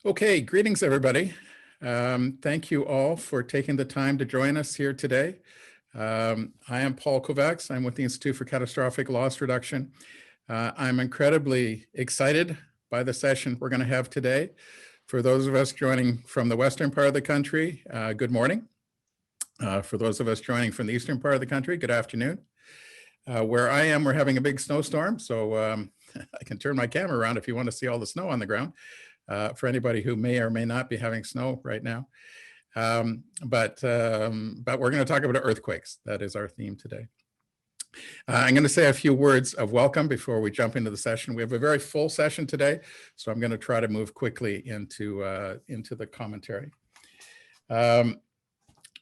Okay, greetings everybody. Thank you all for taking the time to join us here today. I am Paul Kovacs. I'm with the Institute for Catastrophic Loss Reduction. I'm incredibly excited by the session we're going to have today. For those of us joining from the western part of the country, good morning. For those of us joining from the eastern part of the country, good afternoon. Where I am, we're having a big snowstorm, so I can turn my camera around if you want to see all the snow on the ground. For anybody who may or may not be having snow right now. But we're going to talk about earthquakes. That is our theme today. I'm going to say a few words of welcome before we jump into the session. We have a very full session today, so I'm going to try to move quickly into the commentary.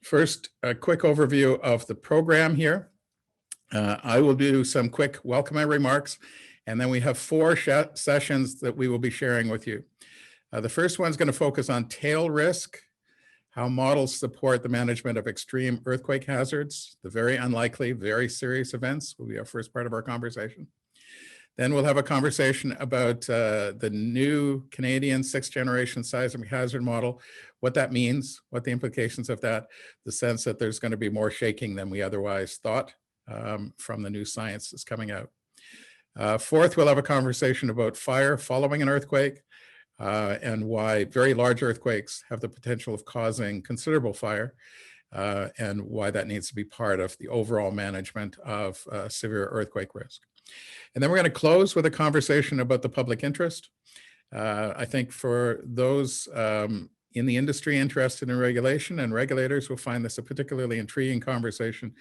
First, a quick overview of the program here. I will do some quick welcoming remarks, and then we have four sessions that we will be sharing with you. The first one is going to focus on tail risk, how models support the management of extreme earthquake hazards. The very unlikely, very serious events will be our first part of our conversation. Then we'll have a conversation about the new Canadian 6th generation seismic hazard model, what that means, what the implications of that, the sense that there's going to be more shaking than we otherwise thought from the new science that's coming out. Fourth, we'll have a conversation about fire following an earthquake. And why very large earthquakes have the potential of causing considerable fire, and why that needs to be part of the overall management of severe earthquake risk. And then we're going to close with a conversation about the public interest. I think for those in the industry interested in regulation, and regulators will find this a particularly intriguing conversation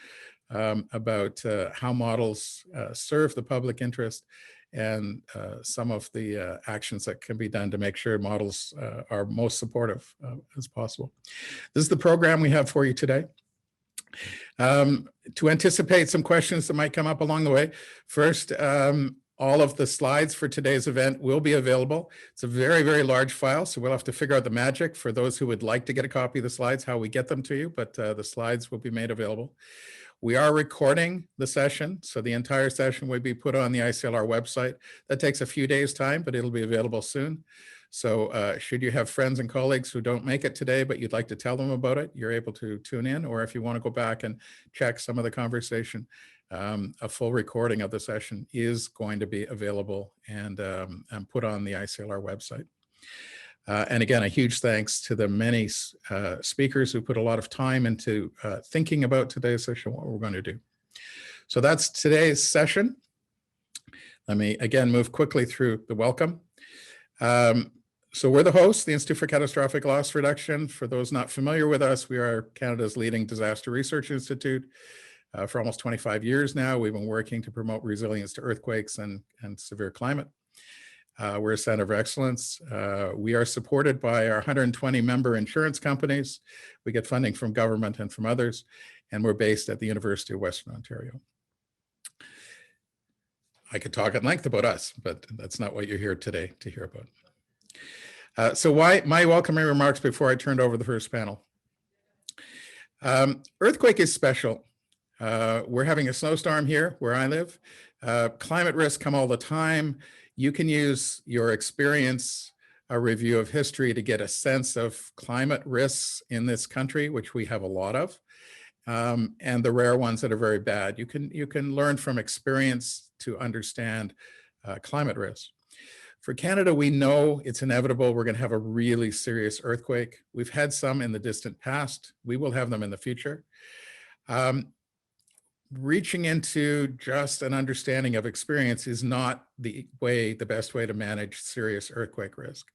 about how models serve the public interest, and some of the actions that can be done to make sure models are most supportive as possible. This is the program we have for you today. To anticipate some questions that might come up along the way, first, all of the slides for today's event will be available. It's a very, very large file, so we'll have to figure out the magic for those who would like to get a copy of the slides, how we get them to you, but the slides will be made available. We are recording the session, so the entire session will be put on the ICLR website. That takes a few days' time, but it'll be available soon. So should you have friends and colleagues who don't make it today, but you'd like to tell them about it, you're able to tune in, or if you want to go back and check some of the conversation, a full recording of the session is going to be available and put on the ICLR website. And again, a huge thanks to the many speakers who put a lot of time into thinking about today's session, what we're going to do. So that's today's session. Let me again move quickly through the welcome. So we're the hosts, the Institute for Catastrophic Loss Reduction. For those not familiar with us, we are Canada's leading disaster research institute. For almost 25 years now, we've been working to promote resilience to earthquakes and severe climate. We're a center of excellence. We are supported by our 120 member insurance companies. We get funding from government and from others, and we're based at the University of Western Ontario. I could talk at length about us, but that's not what you're here today to hear about. So why my welcoming remarks before I turned over the first panel. Earthquake is special. We're having a snowstorm here where I live. Climate risks come all the time. You can use your experience, a review of history to get a sense of climate risks in this country, which we have a lot of, and the rare ones that are very bad. You can learn from experience to understand climate risks. For Canada, we know it's inevitable. We're going to have a really serious earthquake. We've had some in the distant past. We will have them in the future. Reaching into just an understanding of experience is not the best way to manage serious earthquake risk.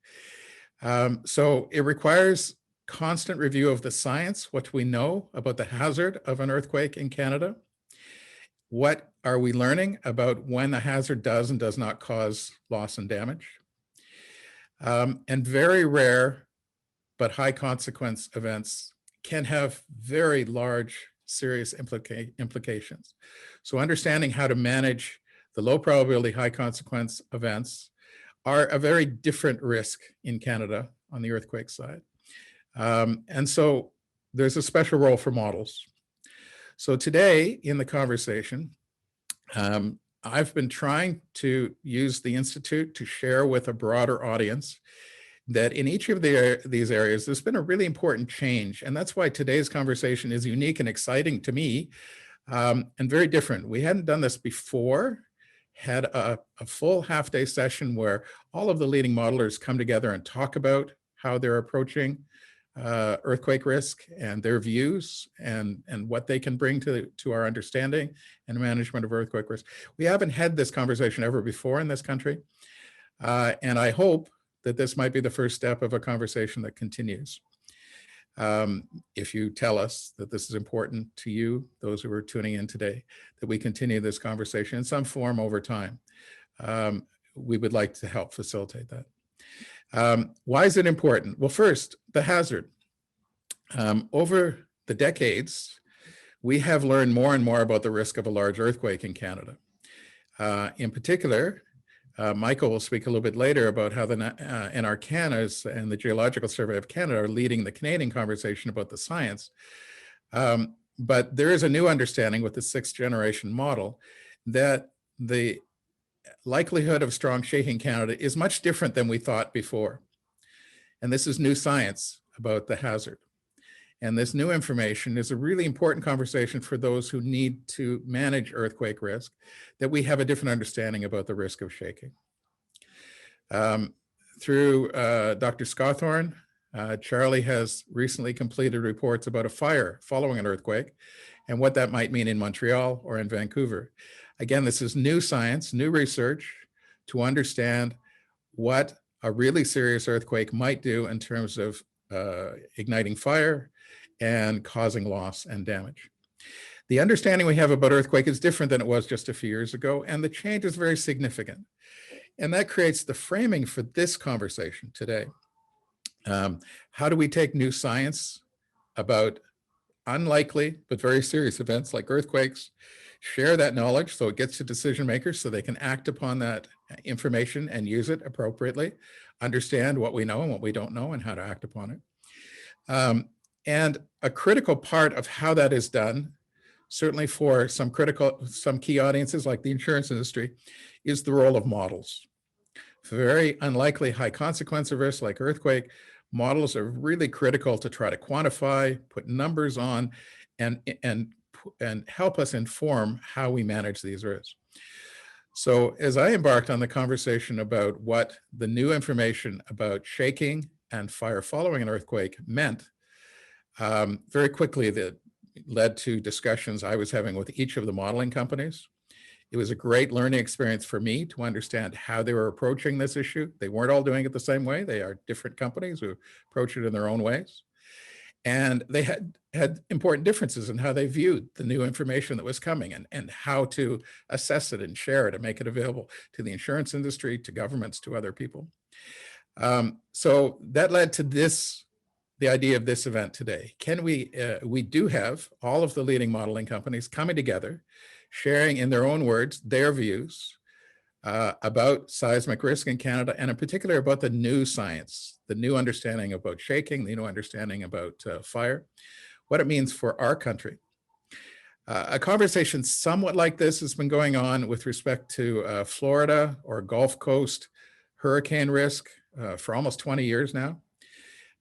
So it requires constant review of the science, what we know about the hazard of an earthquake in Canada. What are we learning about when the hazard does and does not cause loss and damage? And very rare but high consequence events can have very large serious implications. So understanding how to manage the low probability, high consequence events are a very different risk in Canada on the earthquake side. And so there's a special role for models. So today in the conversation, I've been trying to use the Institute to share with a broader audience that in each of these areas, there's been a really important change. And that's why today's conversation is unique and exciting to me, and very different. We hadn't done this before, had a full half-day session where all of the leading modelers come together and talk about how they're approaching earthquake risk and their views and what they can bring to our understanding and management of earthquake risk. We haven't had this conversation ever before in this country. And I hope that this might be the first step of a conversation that continues. If you tell us that this is important to you, those who are tuning in today, that we continue this conversation in some form over time, we would like to help facilitate that. Why is it important? Well, first, the hazard. Over the decades, we have learned more and more about the risk of a large earthquake in Canada. In particular, Michael will speak a little bit later about how the NRCan and the Geological Survey of Canada are leading the Canadian conversation about the science. But there is a new understanding with the 6th generation model that the likelihood of strong shaking in Canada is much different than we thought before. And this is new science about the hazard. And this new information is a really important conversation for those who need to manage earthquake risk, that we have a different understanding about the risk of shaking. Through Dr. Scawthorne, Charlie has recently completed reports about a fire following an earthquake and what that might mean in Montreal or in Vancouver. Again, this is new science, new research to understand what a really serious earthquake might do in terms of igniting fire and causing loss and damage. The understanding we have about earthquake is different than it was just a few years ago, and the change is very significant. And that creates the framing for this conversation today. How do we take new science about unlikely but very serious events like earthquakes, share that knowledge so it gets to decision makers so they can act upon that information and use it appropriately, understand what we know and what we don't know and how to act upon it. And a critical part of how that is done, certainly for some key audiences like the insurance industry, is the role of models. For very unlikely high consequence of risks like earthquake, models are really critical to try to quantify, put numbers on, and help us inform how we manage these risks. So as I embarked on the conversation about what the new information about shaking and fire following an earthquake meant, very quickly that led to discussions I was having with each of the modeling companies. It was a great learning experience for me to understand how they were approaching this issue. They weren't all doing it the same way. They are different companies who approach it in their own ways. And they had important differences in how they viewed the new information that was coming and how to assess it and share it and make it available to the insurance industry, to governments, to other people. So that led to the idea of this event today. We do have all of the leading modeling companies coming together, sharing in their own words, their views about seismic risk in Canada, and in particular about the new science, the new understanding about shaking, the new understanding about fire, what it means for our country. A conversation somewhat like this has been going on with respect to Florida or Gulf Coast hurricane risk for almost 20 years now.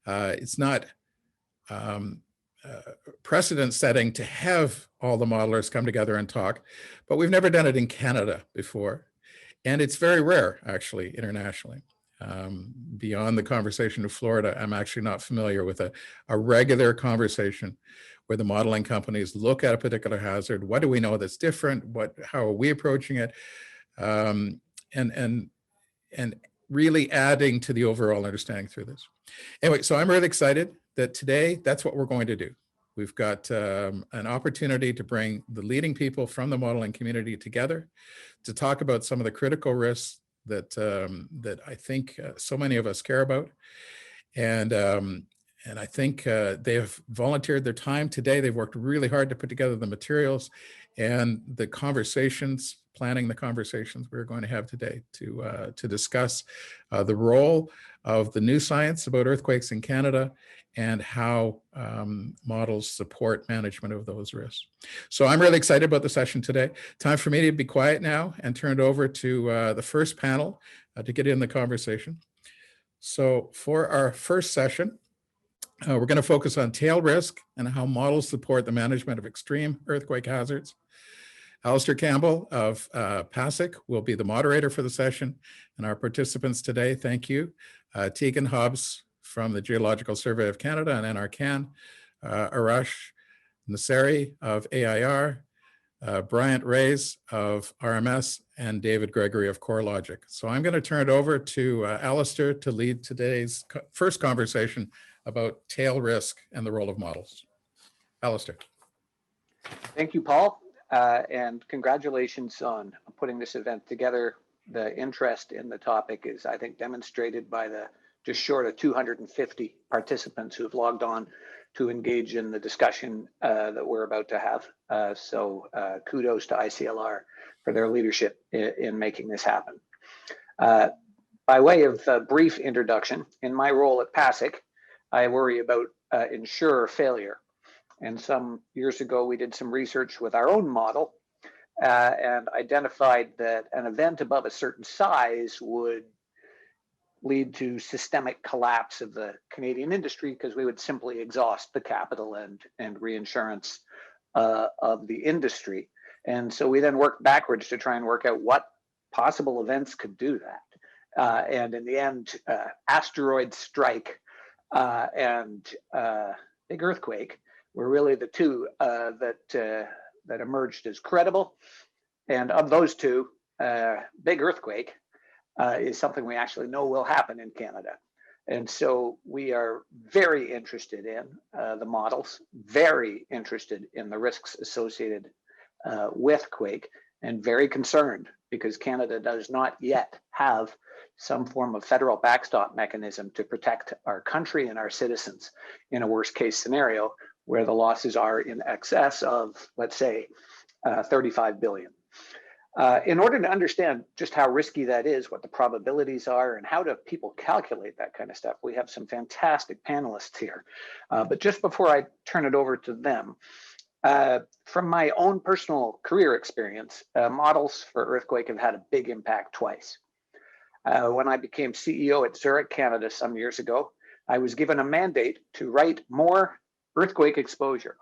It's not precedent setting to have all the modelers come together and talk, but we've never done it in Canada before. And it's very rare, actually, internationally. Beyond the conversation of Florida, I'm actually not familiar with a regular conversation where the modeling companies look at a particular hazard. What do we know that's different? How are we approaching it? And really adding to the overall understanding through this. Anyway, so I'm really excited that today, that's what we're going to do. We've got an opportunity to bring the leading people from the modeling community together to talk about some of the critical risks that I think so many of us care about. And I think they have volunteered their time today. They've worked really hard to put together the materials and the conversations, planning the conversations we're going to have today to discuss the role of the new science about earthquakes in Canada and how models support management of those risks. So I'm really excited about the session today. Time for me to be quiet now and turn it over to the first panel to get in the conversation. So for our first session, we're going to focus on tail risk and how models support the management of extreme earthquake hazards. Alistair Campbell of PASIC will be the moderator for the session, and our participants today, thank you. Tegan Hobbs from the Geological Survey of Canada and NRCan, Arash Nasseri of AIR, Bryant Reyes of RMS, and David Gregory of CoreLogic. So I'm going to turn it over to Alistair to lead today's first conversation about tail risk and the role of models. Alistair. Thank you, Paul, and congratulations on putting this event together. The interest in the topic is, I think, demonstrated by the just short of 250 participants who have logged on to engage in the discussion that we're about to have. So kudos to ICLR for their leadership in making this happen. By way of a brief introduction, in my role at PASIC, I worry about insurer failure. And some years ago, we did some research with our own model and identified that an event above a certain size would lead to systemic collapse of the Canadian industry because we would simply exhaust the capital and reinsurance of the industry. And so we then worked backwards to try and work out what possible events could do that. And in the end, asteroid strike and big earthquake were really the two that emerged as credible. And of those two, big earthquake is something we actually know will happen in Canada. And so we are very interested in the models, very interested in the risks associated with Quake, and very concerned because Canada does not yet have some form of federal backstop mechanism to protect our country and our citizens in a worst case scenario where the losses are in excess of, let's say, 35 billion. In order to understand just how risky that is, what the probabilities are, and how do people calculate that kind of stuff, we have some fantastic panelists here. But just before I turn it over to them, from my own personal career experience, models for earthquake have had a big impact twice. When I became CEO at Zurich, Canada, some years ago, I was given a mandate to write more earthquake exposure.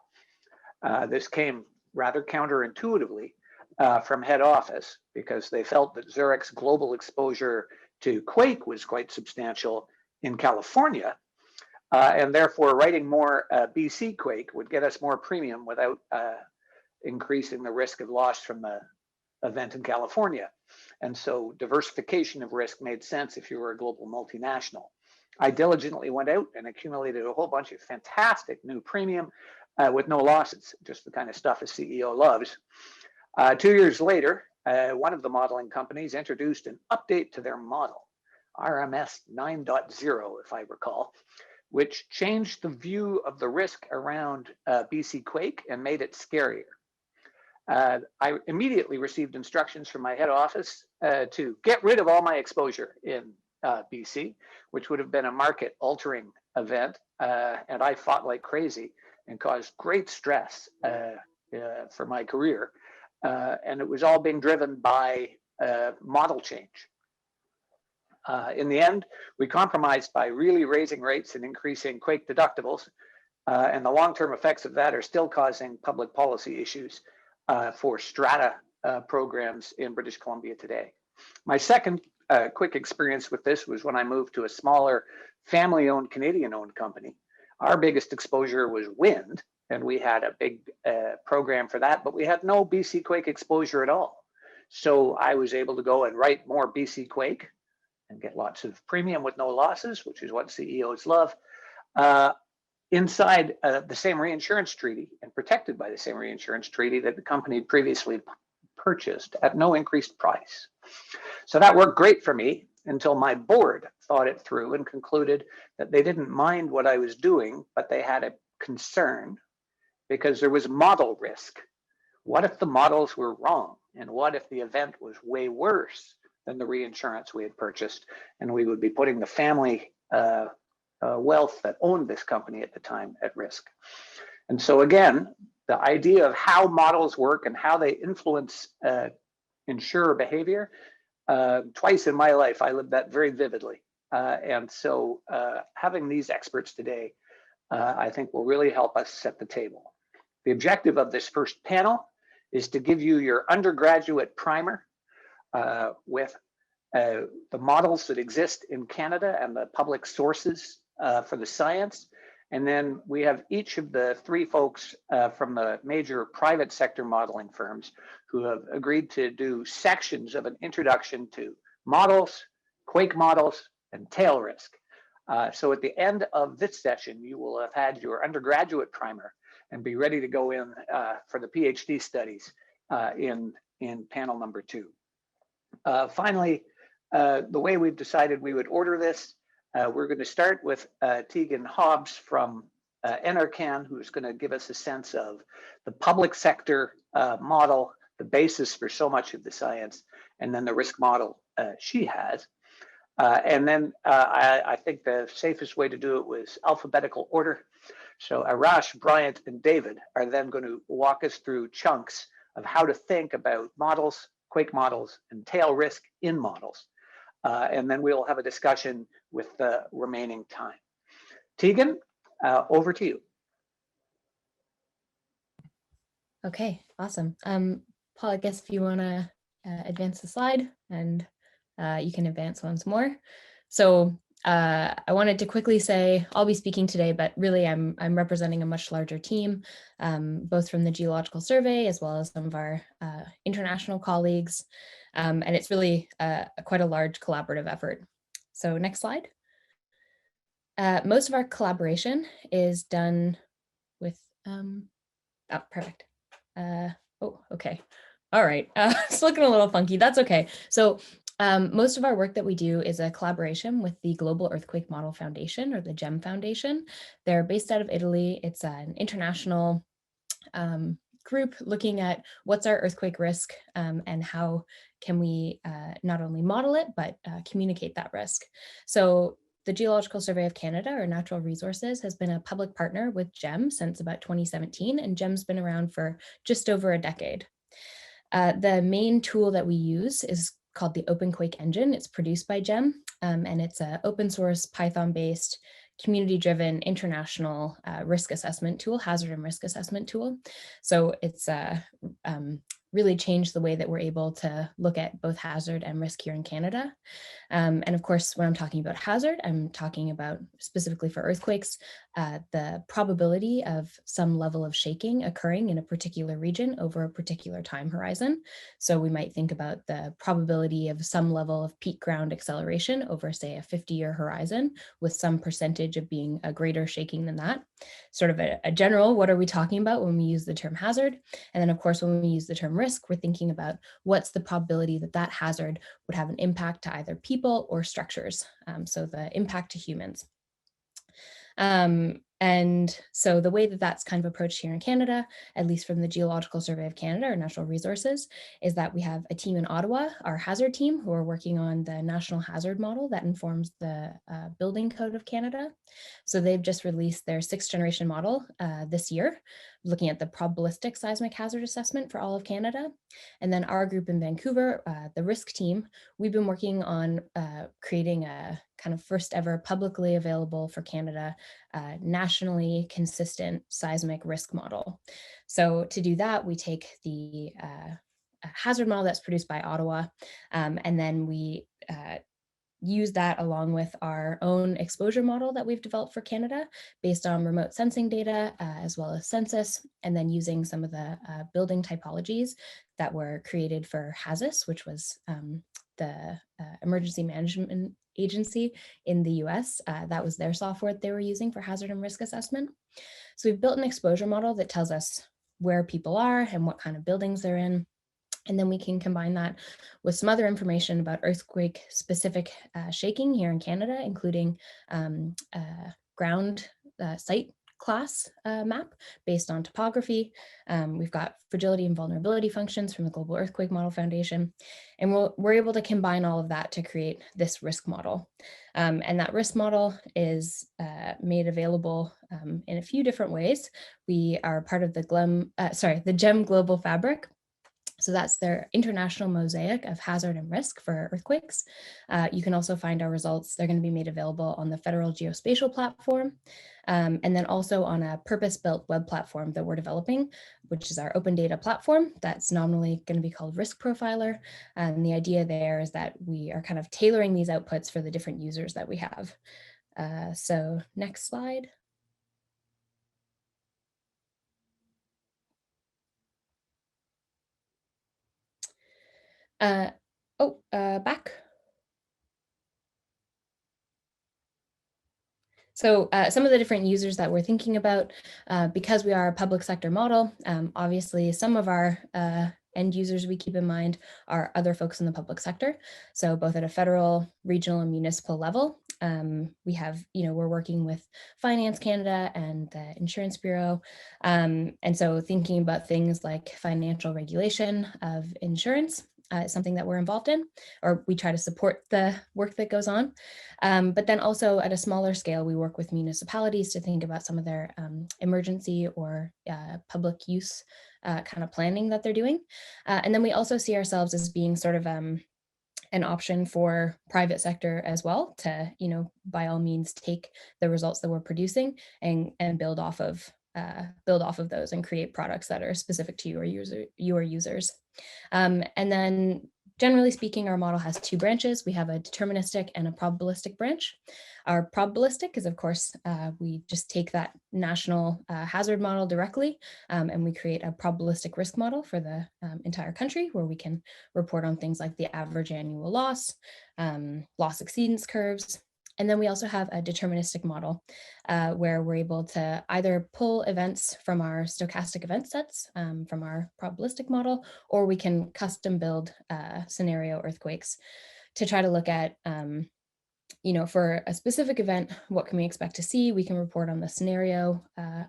This came rather counterintuitively from head office because they felt that Zurich's global exposure to Quake was quite substantial in California. And therefore writing more BC Quake would get us more premium without increasing the risk of loss from the event in California. And so diversification of risk made sense if you were a global multinational. I diligently went out and accumulated a whole bunch of fantastic new premium with no losses, just the kind of stuff a CEO loves. 2 years later, one of the modeling companies introduced an update to their model, RMS 9.0, if I recall, which changed the view of the risk around BC Quake and made it scarier. I immediately received instructions from my head office to get rid of all my exposure in BC, which would have been a market-altering event, and I fought like crazy and caused great stress for my career. And it was all being driven by model change. In the end, we compromised by really raising rates and increasing Quake deductibles. And the long-term effects of that are still causing public policy issues for strata programs in British Columbia today. My second quick experience with this was when I moved to a smaller family-owned, Canadian-owned company. Our biggest exposure was wind, and we had a big program for that, but we had no BC Quake exposure at all. So I was able to go and write more BC Quake and get lots of premium with no losses, which is what CEOs love, inside the same reinsurance treaty and protected by the same reinsurance treaty that the company had previously purchased at no increased price. So that worked great for me until my board thought it through and concluded that they didn't mind what I was doing, but they had a concern because there was model risk. What if the models were wrong? And what if the event was way worse than the reinsurance we had purchased? And we would be putting the family wealth that owned this company at the time at risk. And so again, the idea of how models work and how they influence insurer behavior, twice in my life, I lived that very vividly. And so having these experts today, I think will really help us set the table. The objective of this first panel is to give you your undergraduate primer with the models that exist in Canada and the public sources for the science. And then we have each of the three folks from the major private sector modeling firms who have agreed to do sections of an introduction to models, Quake models, and tail risk. So at the end of this session, you will have had your undergraduate primer and be ready to go in for the PhD studies in panel number 2. Finally, the way we've decided we would order this, we're going to start with Tegan Hobbs from NRCan, who's going to give us a sense of the public sector model, the basis for so much of the science, and then the risk model she has. And then I think the safest way to do it was alphabetical order. So Arash, Bryant, and David are then going to walk us through chunks of how to think about models, Quake models, and tail risk in models. And then we'll have a discussion with the remaining time. Tegan, over to you. Okay, awesome. Paul, I guess if you want to advance the slide, and you can advance once more. So I wanted to quickly say I'll be speaking today, but really I'm representing a much larger team, both from the Geological Survey as well as some of our international colleagues. And it's really quite a large collaborative effort. So next slide. Most of our collaboration is done with, oh, perfect. Oh, okay. All right. It's looking a little funky. That's okay. So most of our work that we do is a collaboration with the Global Earthquake Model Foundation, or the GEM Foundation. They're based out of Italy. It's an international group looking at what's our earthquake risk and how can we not only model it, but communicate that risk. So the Geological Survey of Canada, or Natural Resources, has been a public partner with GEM since about 2017, and GEM's been around for just over a decade. The main tool that we use is called the Open Quake Engine. It's produced by GEM, and it's an open source, Python-based, community-driven international risk assessment tool, hazard and risk assessment tool. So it's really changed the way that we're able to look at both hazard and risk here in Canada. And of course, when I'm talking about hazard, I'm talking about specifically for earthquakes, the probability of some level of shaking occurring in a particular region over a particular time horizon. So we might think about the probability of some level of peak ground acceleration over, say, a 50-year horizon, with some percentage of being a greater shaking than that. Sort of a general, what are we talking about when we use the term hazard? And then of course, when we use the term risk, we're thinking about what's the probability that that hazard would have an impact to either people or structures. So the impact to humans. And so the way that that's kind of approached here in Canada, at least from the Geological Survey of Canada, or Natural Resources, is that we have a team in Ottawa, our hazard team, who are working on the national hazard model that informs the building code of Canada. So they've just released their 6th generation model this year, looking at the probabilistic seismic hazard assessment for all of Canada. And then our group in Vancouver, the risk team, we've been working on creating a kind of first ever publicly available for Canada nationally consistent seismic risk model. So to do that, we take the hazard model that's produced by Ottawa, and then we use that along with our own exposure model that we've developed for Canada based on remote sensing data as well as census, and then using some of the building typologies that were created for HAZUS, which was the Emergency Management Agency in the US. That was their software that they were using for hazard and risk assessment. So we've built an exposure model that tells us where people are and what kind of buildings they're in. And then we can combine that with some other information about earthquake specific shaking here in Canada, including ground site class map based on topography. We've got fragility and vulnerability functions from the Global Earthquake Model Foundation. And we're able to combine all of that to create this risk model. And that risk model is made available in a few different ways. We are part of the GEM Global Fabric. So that's their international mosaic of hazard and risk for earthquakes. You can also find our results. They're going to be made available on the Federal Geospatial Platform, and then also on a purpose-built web platform that we're developing, which is our open data platform. That's nominally going to be called Risk Profiler. And the idea there is that we are kind of tailoring these outputs for the different users that we have. So next slide. Back. So some of the different users that we're thinking about, because we are a public sector model, obviously some of our end users we keep in mind are other folks in the public sector. So both at a federal, regional, and municipal level, we have, we're working with Finance Canada and the Insurance Bureau. And so thinking about things like financial regulation of insurance, something that we're involved in, or we try to support the work that goes on. But then also at a smaller scale, we work with municipalities to think about some of their emergency or public use kind of planning that they're doing. And then we also see ourselves as being sort of an option for private sector as well to, by all means, take the results that we're producing and build off of those and create products that are specific to your users. And then generally speaking, our model has two branches. We have a deterministic and a probabilistic branch. Our probabilistic is, of course, we just take that national hazard model directly, and we create a probabilistic risk model for the entire country, where we can report on things like the average annual loss, loss exceedance curves. And then we also have a deterministic model where we're able to either pull events from our stochastic event sets from our probabilistic model, or we can custom build scenario earthquakes to try to look at, for a specific event, what can we expect to see? We can report on the scenario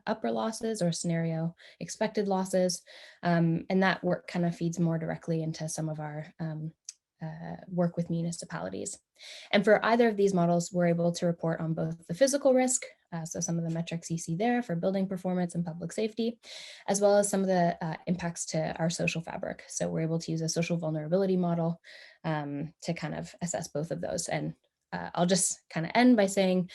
upper losses or scenario expected losses. And that work kind of feeds more directly into some of our work with municipalities. And for either of these models, we're able to report on both the physical risk, so some of the metrics you see there for building performance and public safety, as well as some of the impacts to our social fabric. So we're able to use a social vulnerability model to kind of assess both of those. And I'll just kind of end by saying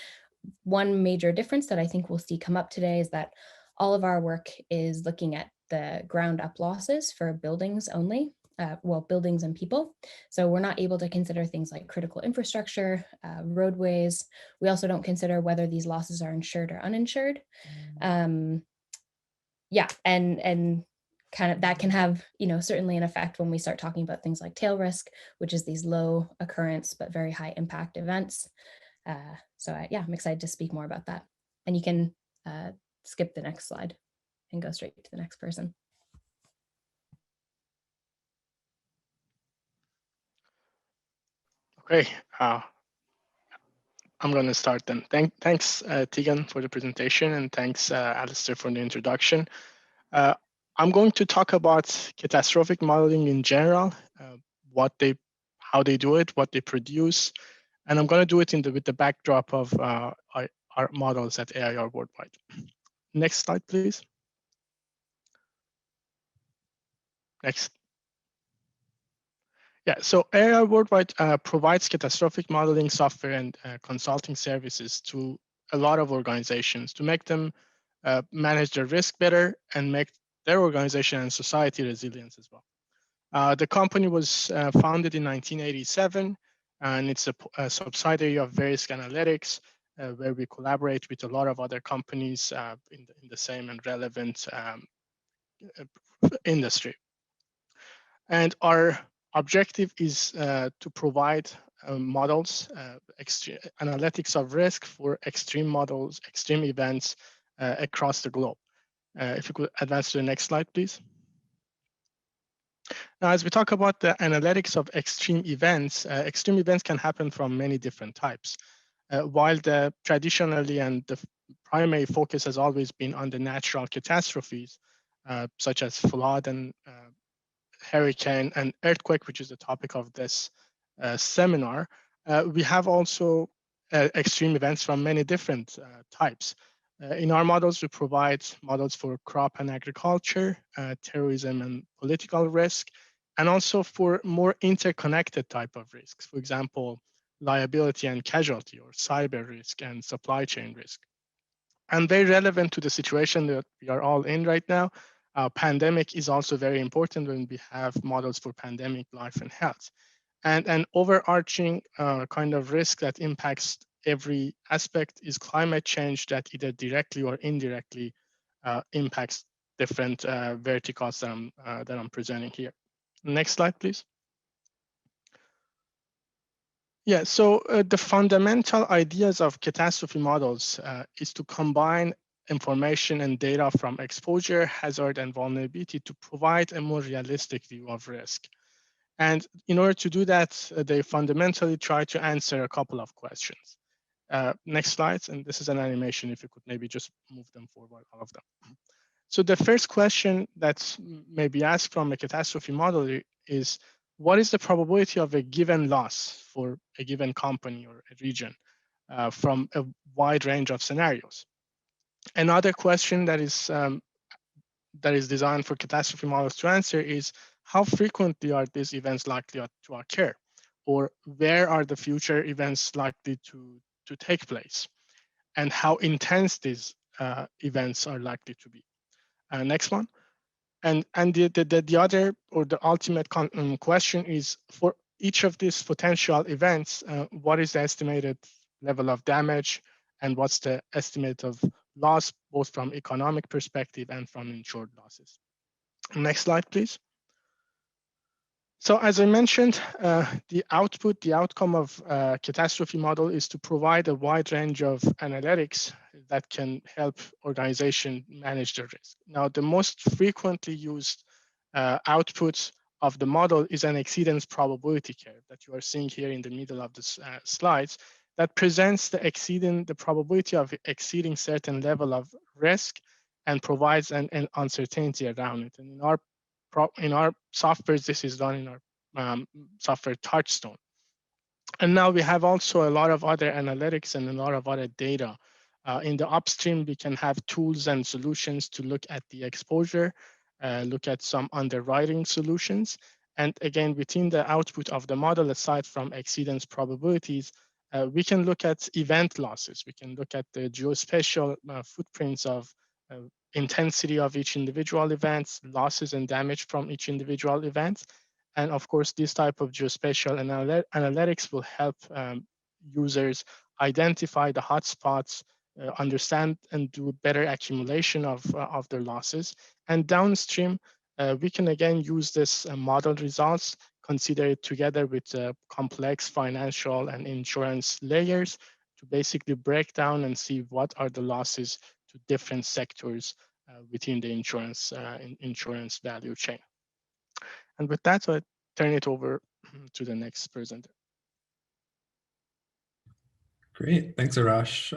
one major difference that I think we'll see come up today is that all of our work is looking at the ground up losses for buildings only. Buildings and people. So we're not able to consider things like critical infrastructure, roadways. We also don't consider whether these losses are insured or uninsured. And kind of that can have, certainly an effect when we start talking about things like tail risk, which is these low occurrence but very high impact events. I'm excited to speak more about that. And you can skip the next slide and go straight to the next person. Okay, I'm going to start then. Thanks, Tegan, for the presentation, and thanks, Alistair, for the introduction. I'm going to talk about catastrophic modeling in general, how they do it, what they produce, and I'm going to do it with the backdrop of our models at AIR Worldwide. Next slide, please. Next. Yeah, so AIR Worldwide provides catastrophic modeling software and consulting services to a lot of organizations to make them manage their risk better and make their organization and society resilient as well. The company was founded in 1987, and it's a subsidiary of Verisk Analytics, where we collaborate with a lot of other companies in the same and relevant industry. And our objective is to provide models, analytics of risk for extreme models, extreme events across the globe. If you could advance to the next slide, please. Now, as we talk about the analytics of extreme events can happen from many different types. While traditionally and the primary focus has always been on the natural catastrophes, such as flood and hurricane and earthquake, which is the topic of this seminar, we have also extreme events from many different types. In our models, we provide models for crop and agriculture, terrorism and political risk, and also for more interconnected type of risks, for example, liability and casualty, or cyber risk and supply chain risk. And very relevant to the situation that we are all in right now, pandemic is also very important when we have models for pandemic, life, and health. And an overarching kind of risk that impacts every aspect is climate change, that either directly or indirectly impacts different verticals that I'm presenting here. Next slide, please. Yeah, so the fundamental ideas of catastrophe models is to combine information and data from exposure, hazard, and vulnerability to provide a more realistic view of risk. And in order to do that, they fundamentally try to answer a couple of questions. Next slide, and this is an animation, if you could maybe just move them forward, all of them. So the first question that's maybe asked from a catastrophe model is, what is the probability of a given loss for a given company or a region from a wide range of scenarios? Another question that is designed for catastrophe models to answer is, how frequently are these events likely to occur? Or where are the future events likely to take place? And how intense these events are likely to be? Next one. And the other, or the ultimate question is, for each of these potential events, what is the estimated level of damage, and what's the estimate of loss, both from economic perspective and from insured losses? Next slide, please. So as I mentioned, the outcome of catastrophe model is to provide a wide range of analytics that can help organization manage the risk. Now, the most frequently used output of the model is an exceedance probability curve that you are seeing here in the middle of the slides, that presents the probability of exceeding certain level of risk and provides an uncertainty around it. And in our software, this is done in our software Touchstone. And now we have also a lot of other analytics and a lot of other data. In the upstream, we can have tools and solutions to look at the exposure, look at some underwriting solutions. And again, within the output of the model, aside from exceedance probabilities, we can look at event losses. We can look at the geospatial footprints of intensity of each individual event, losses and damage from each individual event. And of course, this type of geospatial analytics will help users identify the hotspots, understand and do better accumulation of their losses. And downstream, we can again use this model results, consider it together with complex financial and insurance layers to basically break down and see what are the losses to different sectors within the insurance value chain. And with that, I turn it over to the next presenter. Great, thanks, Arash.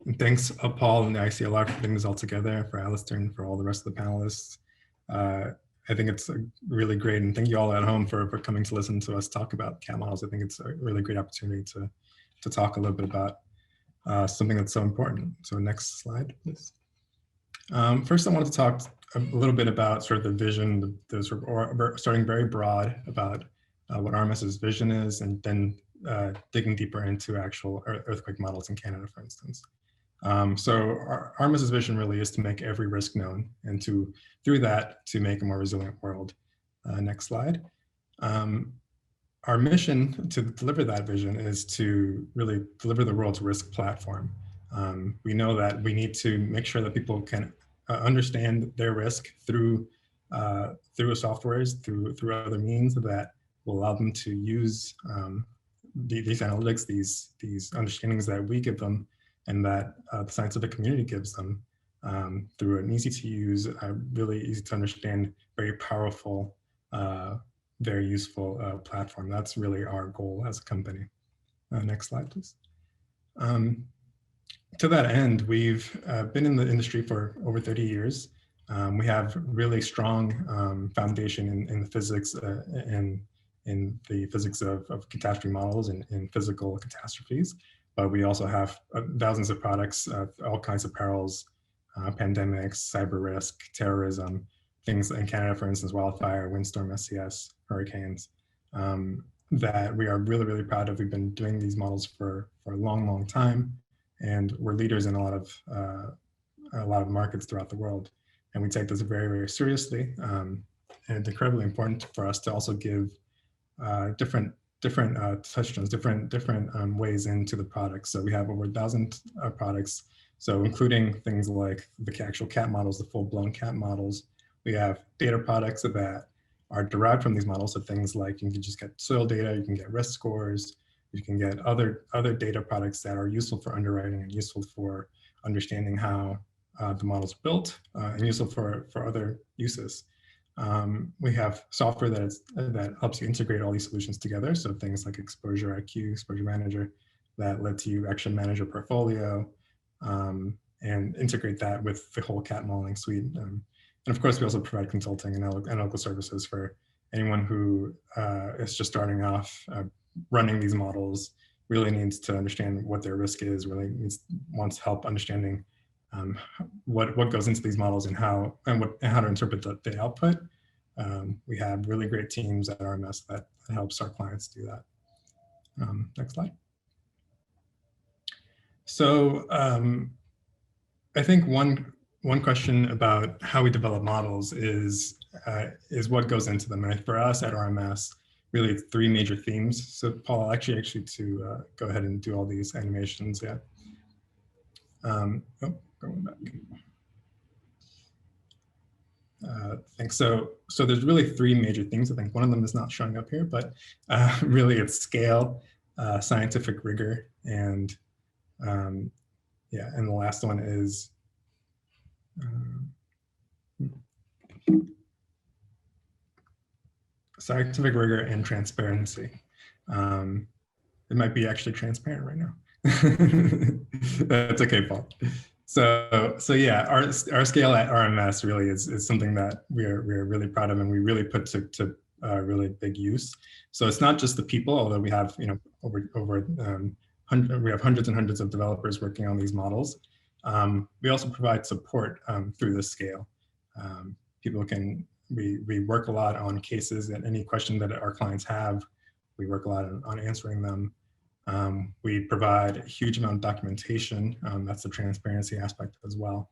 And thanks, Paul and the ICLR for putting this all together, for Alistair and for all the rest of the panelists. I think it's really great, and thank you all at home for coming to listen to us talk about cat models. I think it's a really great opportunity to talk a little bit about something that's so important. So next slide, please. First, I wanted to talk a little bit about sort of the vision, starting very broad about what RMS's vision is, and then digging deeper into actual earthquake models in Canada, for instance. So RMS's vision really is to make every risk known, and through that, to make a more resilient world. Next slide. Our mission to deliver that vision is to really deliver the world's risk platform. We know that we need to make sure that people can understand their risk through softwares, through other means that will allow them to use these analytics, these understandings that we give them, and that the scientific community gives them through an easy to use, really easy to understand, very powerful, very useful platform. That's really our goal as a company. Next slide, please. To that end, we've been in the industry for over 30 years. We have really strong foundation in the physics and in the physics of catastrophe models and in physical catastrophes. But we also have thousands of products, all kinds of perils, pandemics, cyber risk, terrorism, things in Canada, for instance, wildfire, windstorm, SCS, hurricanes, that we are really, really proud of. We've been doing these models for a long, long time, and we're leaders in a lot of markets throughout the world. And we take this very, very seriously. And it's incredibly important for us to also give different touchstones, different ways into the products. So we have over 1,000 products. So including things like the actual cat models, the full-blown cat models. We have data products that are derived from these models. So things like you can just get soil data, you can get risk scores, you can get other data products that are useful for underwriting and useful for understanding how the model's built and useful for other uses. We have software that helps you integrate all these solutions together. So things like Exposure IQ, Exposure Manager, that lets you actually manage your portfolio and integrate that with the whole cat modeling suite. And of course, we also provide consulting and analytical services for anyone who is just starting off running these models, really needs to understand what their risk is, really wants help understanding what goes into these models and how to interpret the output. We have really great teams at RMS that helps our clients do that. Next slide. So I think one question about how we develop models is what goes into them. And for us at RMS, really 3 major themes. So Paul, actually to go ahead and do all these animations. Yeah. Going back. Thanks. So there's really 3 major themes. I think one of them is not showing up here, but really it's scale, scientific rigor, and yeah, and the last one is scientific rigor and transparency. It might be actually transparent right now. That's okay, Paul. So yeah, our scale at RMS really is something that we're really proud of, and we really put to really big use. So it's not just the people, although we have we have hundreds and hundreds of developers working on these models. We also provide support through this scale. We work a lot on cases, and any question that our clients have, we work a lot on answering them. We provide a huge amount of documentation. That's the transparency aspect as well.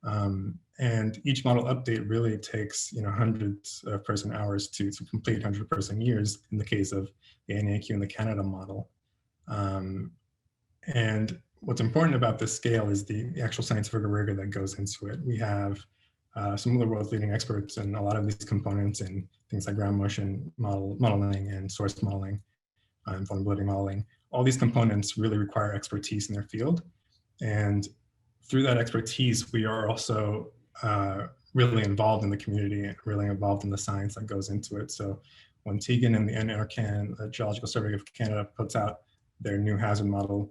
And each model update really takes hundreds of person hours to complete, 100 person years in the case of the NAQ and the Canada model. And what's important about this scale is the actual scientific rigor that goes into it. We have some of the world's leading experts in a lot of these components and things like ground motion modeling and source modeling and vulnerability modeling. All these components really require expertise in their field. And through that expertise, we are also really involved in the community and really involved in the science that goes into it. So when Tegan and the NRCan, the Geological Survey of Canada, puts out their new hazard model,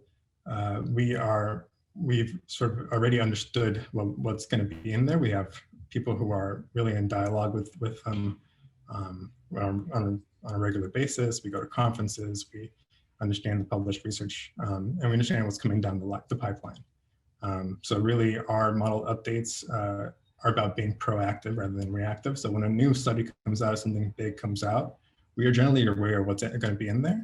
we've sort of already understood what's going to be in there. We have people who are really in dialogue with them on a regular basis. We go to conferences, we understand the published research, and we understand what's coming down the pipeline. So really our model updates are about being proactive rather than reactive. So when a new study comes out, something big comes out, we are generally aware of what's going to be in there.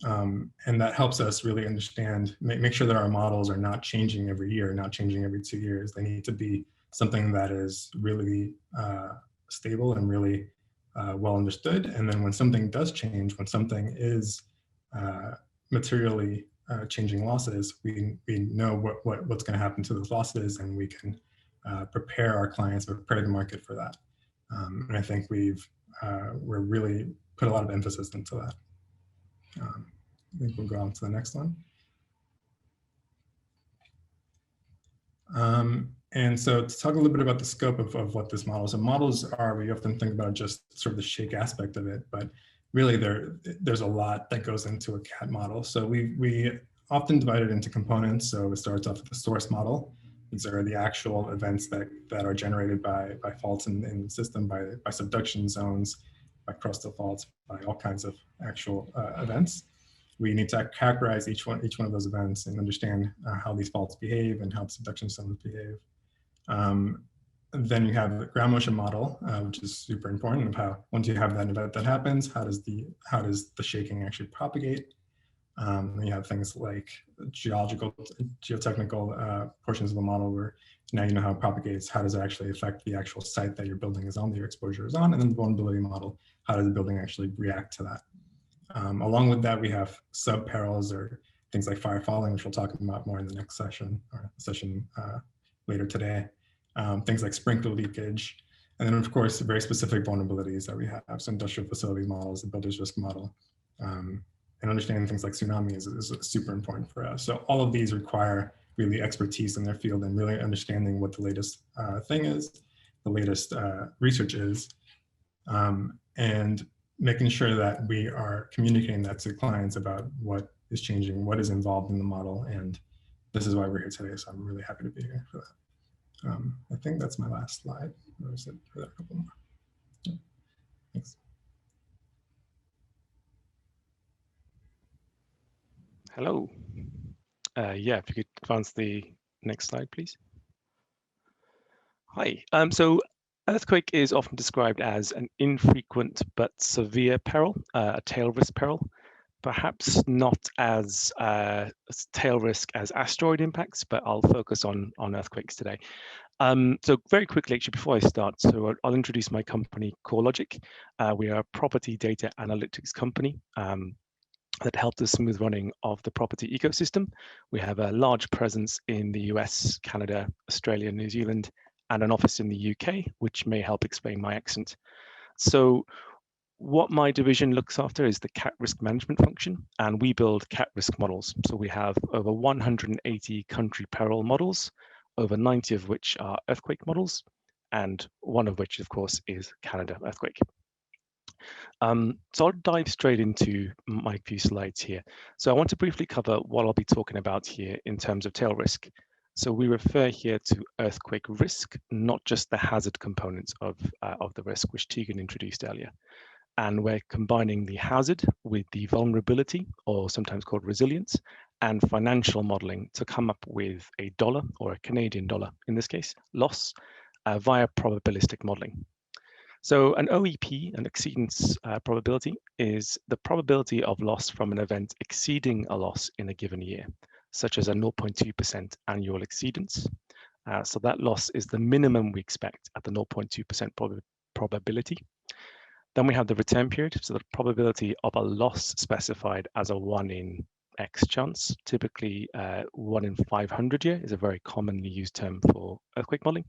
And that helps us really understand, make sure that our models are not changing every year, not changing every 2 years. They need to be something that is really stable and really well understood. And then when something does change, when something is materially changing losses, we know what's going to happen to those losses, and we can prepare our clients, prepare the market for that. And I think we're really put a lot of emphasis into that. I think we'll go on to the next one. And so to talk a little bit about the scope of what this model is. So models we often think about just sort of the shake aspect of it, but really there's a lot that goes into a CAT model. So we often divide it into components. So it starts off with the source model. These are the actual events that are generated by faults in the system, by subduction zones, by crustal faults, by all kinds of actual events. We need to characterize each one of those events and understand how these faults behave and how the subduction zones behave. then you have the ground motion model, which is super important of how, once you have that event that happens, how does the shaking actually propagate? You have things like geotechnical portions of the model where now you know how it propagates, how does it actually affect the actual site that your building is on, that your exposure is on, and then the vulnerability model, how does the building actually react to that? Along with that, we have sub-perils or things like fire falling, which we'll talk about more in the next session or session later today. Things like sprinkler leakage, and then of course, very specific vulnerabilities that we have. So industrial facilities models, the builder's risk model, and understanding things like tsunami is super important for us. So all of these require really expertise in their field and really understanding what the latest thing is, the latest research is, and making sure that we are communicating that to clients about what is changing, what is involved in the model. And this is why we're here today. So I'm really happy to be here for that. I think that's my last slide. Or is it a couple more? Yeah. Thanks. Hello. Yeah, if you could advance the next slide, please. Hi. So earthquake is often described as an infrequent but severe peril, a tail risk peril, perhaps not as tail risk as asteroid impacts, but I'll focus on earthquakes today. So very quickly, actually, before I start, so I'll introduce my company, CoreLogic. We are a property data analytics company that helped the smooth running of the property ecosystem. We have a large presence in the US, Canada, Australia, New Zealand, and an office in the UK, which may help explain my accent. So what my division looks after is the cat risk management function, and we build cat risk models. So we have over 180 country peril models, over 90 of which are earthquake models, and one of which, of course, is Canada earthquake. So I'll dive straight into my few slides here. So I want to briefly cover what I'll be talking about here in terms of tail risk. So we refer here to earthquake risk, not just the hazard components of the risk, which Tegan introduced earlier. And we're combining the hazard with the vulnerability, or sometimes called resilience, and financial modeling to come up with a dollar, or a Canadian dollar in this case, loss via probabilistic modeling. So an OEP, an exceedance probability, is the probability of loss from an event exceeding a loss in a given year, such as a 0.2% annual exceedance. So that loss is the minimum we expect at the 0.2% probability. Then we have the return period, so the probability of a loss specified as a 1 in X chance, typically 1 in 500 year is a very commonly used term for earthquake modeling.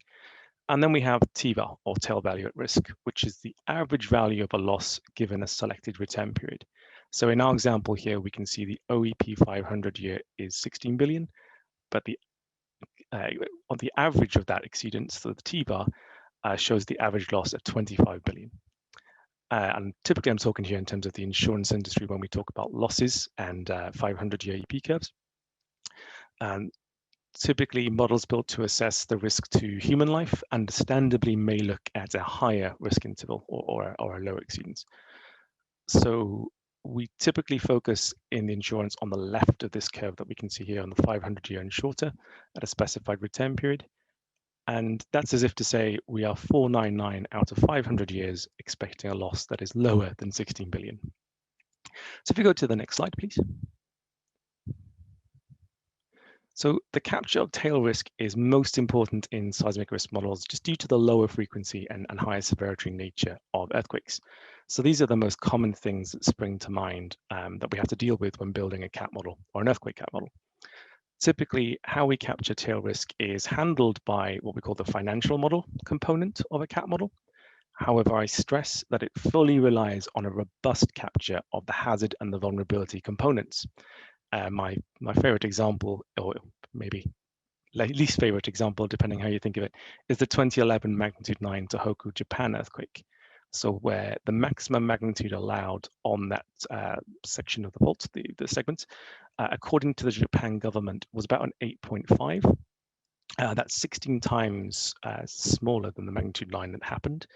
And then we have TVAL, or tail value at risk, which is the average value of a loss given a selected return period. So in our example here, we can see the OEP 500 year is 16 billion, but on the average of that exceedance, so the TVAR shows the average loss at 25 billion. And typically I'm talking here in terms of the insurance industry when we talk about losses and 500-year EP curves. And typically models built to assess the risk to human life understandably may look at a higher risk interval or a lower exceedance. So we typically focus in the insurance on the left of this curve that we can see here on the 500-year and shorter at a specified return period. And that's as if to say we are 499 out of 500 years expecting a loss that is lower than 16 billion. So if you go to the next slide, please. So the capture of tail risk is most important in seismic risk models just due to the lower frequency and higher severity nature of earthquakes. So these are the most common things that spring to mind that we have to deal with when building a cat model or an earthquake cat model. Typically, how we capture tail risk is handled by what we call the financial model component of a cat model. However, I stress that it fully relies on a robust capture of the hazard and the vulnerability components. My favorite example, or maybe least favorite example, depending how you think of it, is the 2011 magnitude 9 Tohoku, Japan earthquake. So where the maximum magnitude allowed on that section of the fault, the segment, according to the Japan government, was about an 8.5. That's 16 times smaller than the magnitude 9 that happened.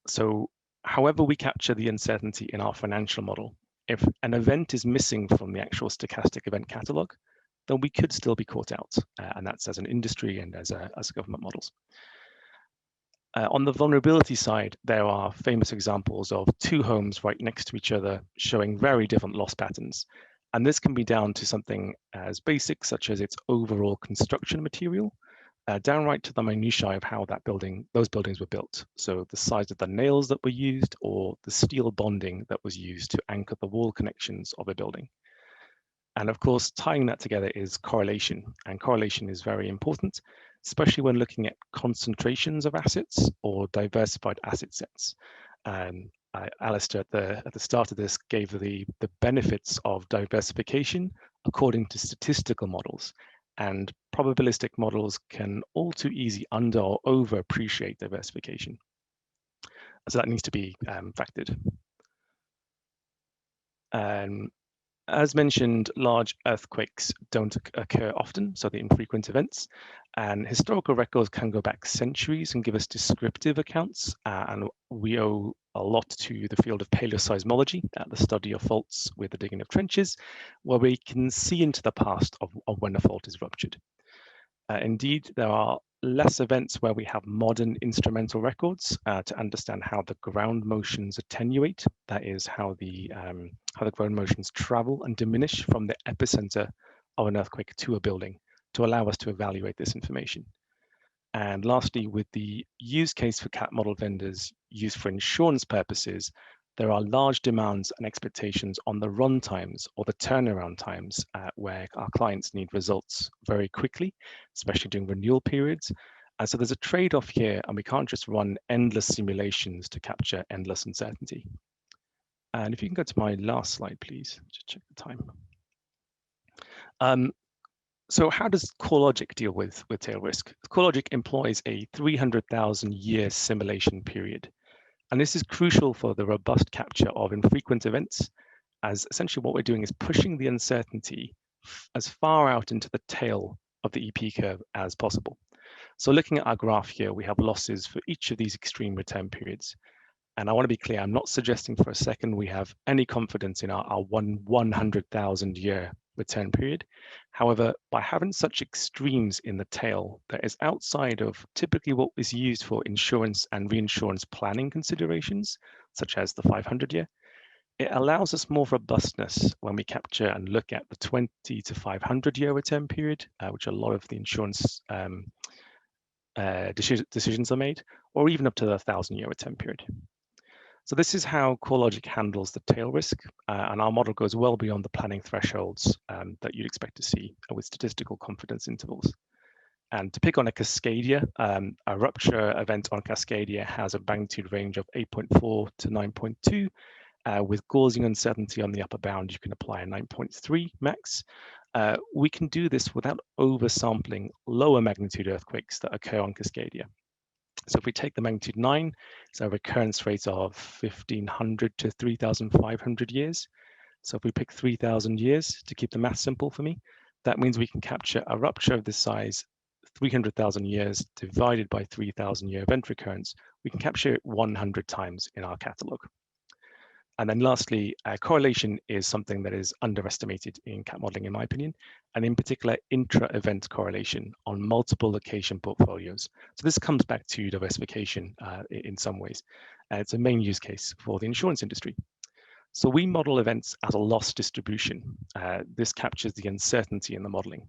So however we capture the uncertainty in our financial model, if an event is missing from the actual stochastic event catalog, then we could still be caught out, and that's as an industry and as government models. On the vulnerability side, there are famous examples of two homes right next to each other showing very different loss patterns. And this can be down to something as basic such as its overall construction material, downright to the minutiae of how those buildings were built. So the size of the nails that were used or the steel bonding that was used to anchor the wall connections of a building. And of course, tying that together is correlation. And correlation is very important, especially when looking at concentrations of assets or diversified asset sets. Alistair at the start of this gave the benefits of diversification according to statistical models, and probabilistic models can all too easily under or over appreciate diversification. So that needs to be factored. As mentioned, large earthquakes don't occur often, so they're infrequent events, and historical records can go back centuries and give us descriptive accounts, and we owe a lot to the field of paleoseismology, the study of faults with the digging of trenches, where we can see into the past of when a fault is ruptured. Indeed, there are less events where we have modern instrumental records to understand how the ground motions attenuate. That is how the ground motions travel and diminish from the epicenter of an earthquake to a building to allow us to evaluate this information. And lastly, with the use case for CAT model vendors used for insurance purposes, there are large demands and expectations on the run times or the turnaround times where our clients need results very quickly, especially during renewal periods. And so there's a trade-off here, and we can't just run endless simulations to capture endless uncertainty. And if you can go to my last slide, please, just check the time. So how does CoreLogic deal with tail risk? CoreLogic employs a 300,000 year simulation period. And this is crucial for the robust capture of infrequent events, as essentially what we're doing is pushing the uncertainty as far out into the tail of the EP curve as possible. So looking at our graph here, we have losses for each of these extreme return periods. And I want to be clear, I'm not suggesting for a second we have any confidence in our 100,000 year return period. However, by having such extremes in the tail that is outside of typically what is used for insurance and reinsurance planning considerations, such as the 500 year, it allows us more robustness when we capture and look at the 20 to 500 year return period, which a lot of the insurance decisions are made, or even up to the 1,000 year return period. So this is how CoreLogic handles the tail risk, and our model goes well beyond the planning thresholds that you'd expect to see with statistical confidence intervals. And to pick on a Cascadia, a rupture event on Cascadia has a magnitude range of 8.4 to 9.2. With Gaussian uncertainty on the upper bound, you can apply a 9.3 max. We can do this without oversampling lower magnitude earthquakes that occur on Cascadia. So if we take the magnitude 9, it's a recurrence rate of 1,500 to 3,500 years. So if we pick 3,000 years to keep the math simple for me, that means we can capture a rupture of this size, 300,000 years divided by 3,000 year event recurrence. We can capture it 100 times in our catalog. And then lastly, correlation is something that is underestimated in CAT modeling, in my opinion, and in particular, intra-event correlation on multiple location portfolios. So this comes back to diversification in some ways. It's a main use case for the insurance industry. So we model events as a loss distribution. This captures the uncertainty in the modeling.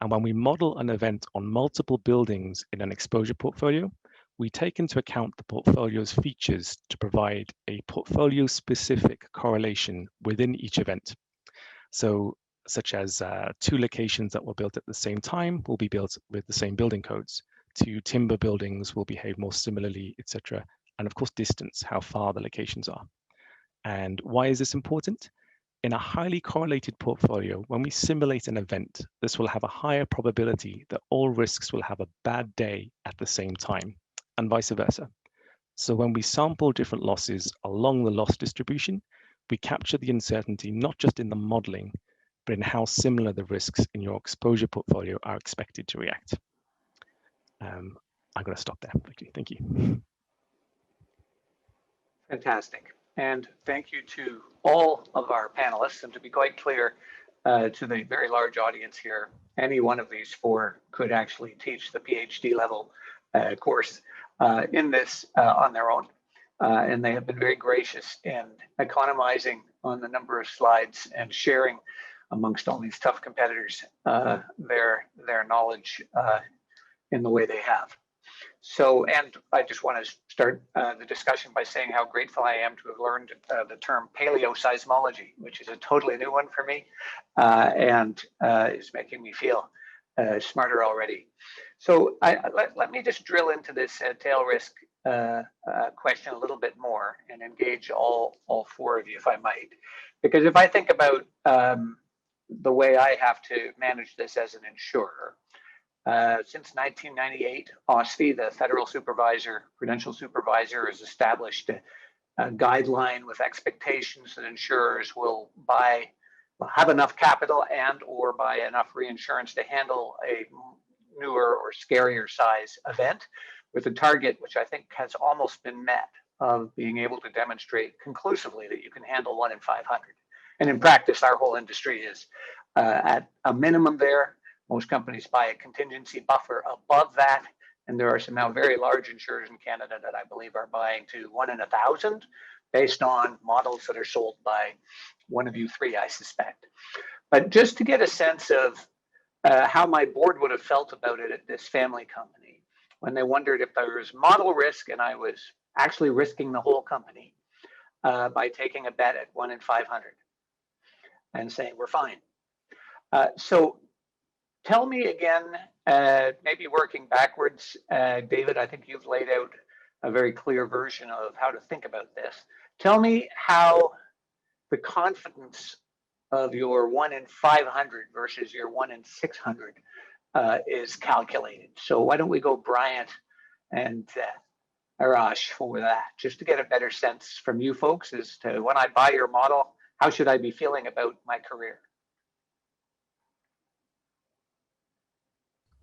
And when we model an event on multiple buildings in an exposure portfolio, we take into account the portfolio's features to provide a portfolio-specific correlation within each event. So, such as 2 locations that were built at the same time will be built with the same building codes. 2 timber buildings will behave more similarly, etc. And of course, distance, how far the locations are. And why is this important? In a highly correlated portfolio, when we simulate an event, this will have a higher probability that all risks will have a bad day at the same time, and vice versa. So when we sample different losses along the loss distribution, we capture the uncertainty not just in the modeling, but in how similar the risks in your exposure portfolio are expected to react. I'm going to stop there. Thank you. Fantastic. And thank you to all of our panelists. And to be quite clear, to the very large audience here, any one of these four could actually teach the PhD level course in this on their own. And they have been very gracious in economizing on the number of slides and sharing amongst all these tough competitors their knowledge in the way they have. So, and I just want to start the discussion by saying how grateful I am to have learned the term paleoseismology, which is a totally new one for me and is making me feel smarter already. So let me just drill into this tail risk question a little bit more and engage all four of you, if I might. Because if I think about the way I have to manage this as an insurer, since 1998, OSFI, the federal supervisor, prudential supervisor, has established a guideline with expectations that insurers will have enough capital and or buy enough reinsurance to handle a newer or scarier size event, with a target which I think has almost been met of being able to demonstrate conclusively that you can handle 1 in 500. And in practice, our whole industry is at a minimum there. Most companies buy a contingency buffer above that. And there are some now very large insurers in Canada that I believe are buying to 1 in 1,000 based on models that are sold by one of you three, I suspect. But just to get a sense of how my board would have felt about it at this family company, when they wondered if there was model risk and I was actually risking the whole company by taking a bet at 1 in 500 and saying, we're fine. So tell me again, maybe working backwards, David, I think you've laid out a very clear version of how to think about this. Tell me how the confidence of your 1 in 500 versus your 1 in 600 is calculated. So why don't we go Bryant and Arash for that, just to get a better sense from you folks as to when I buy your model, how should I be feeling about my career?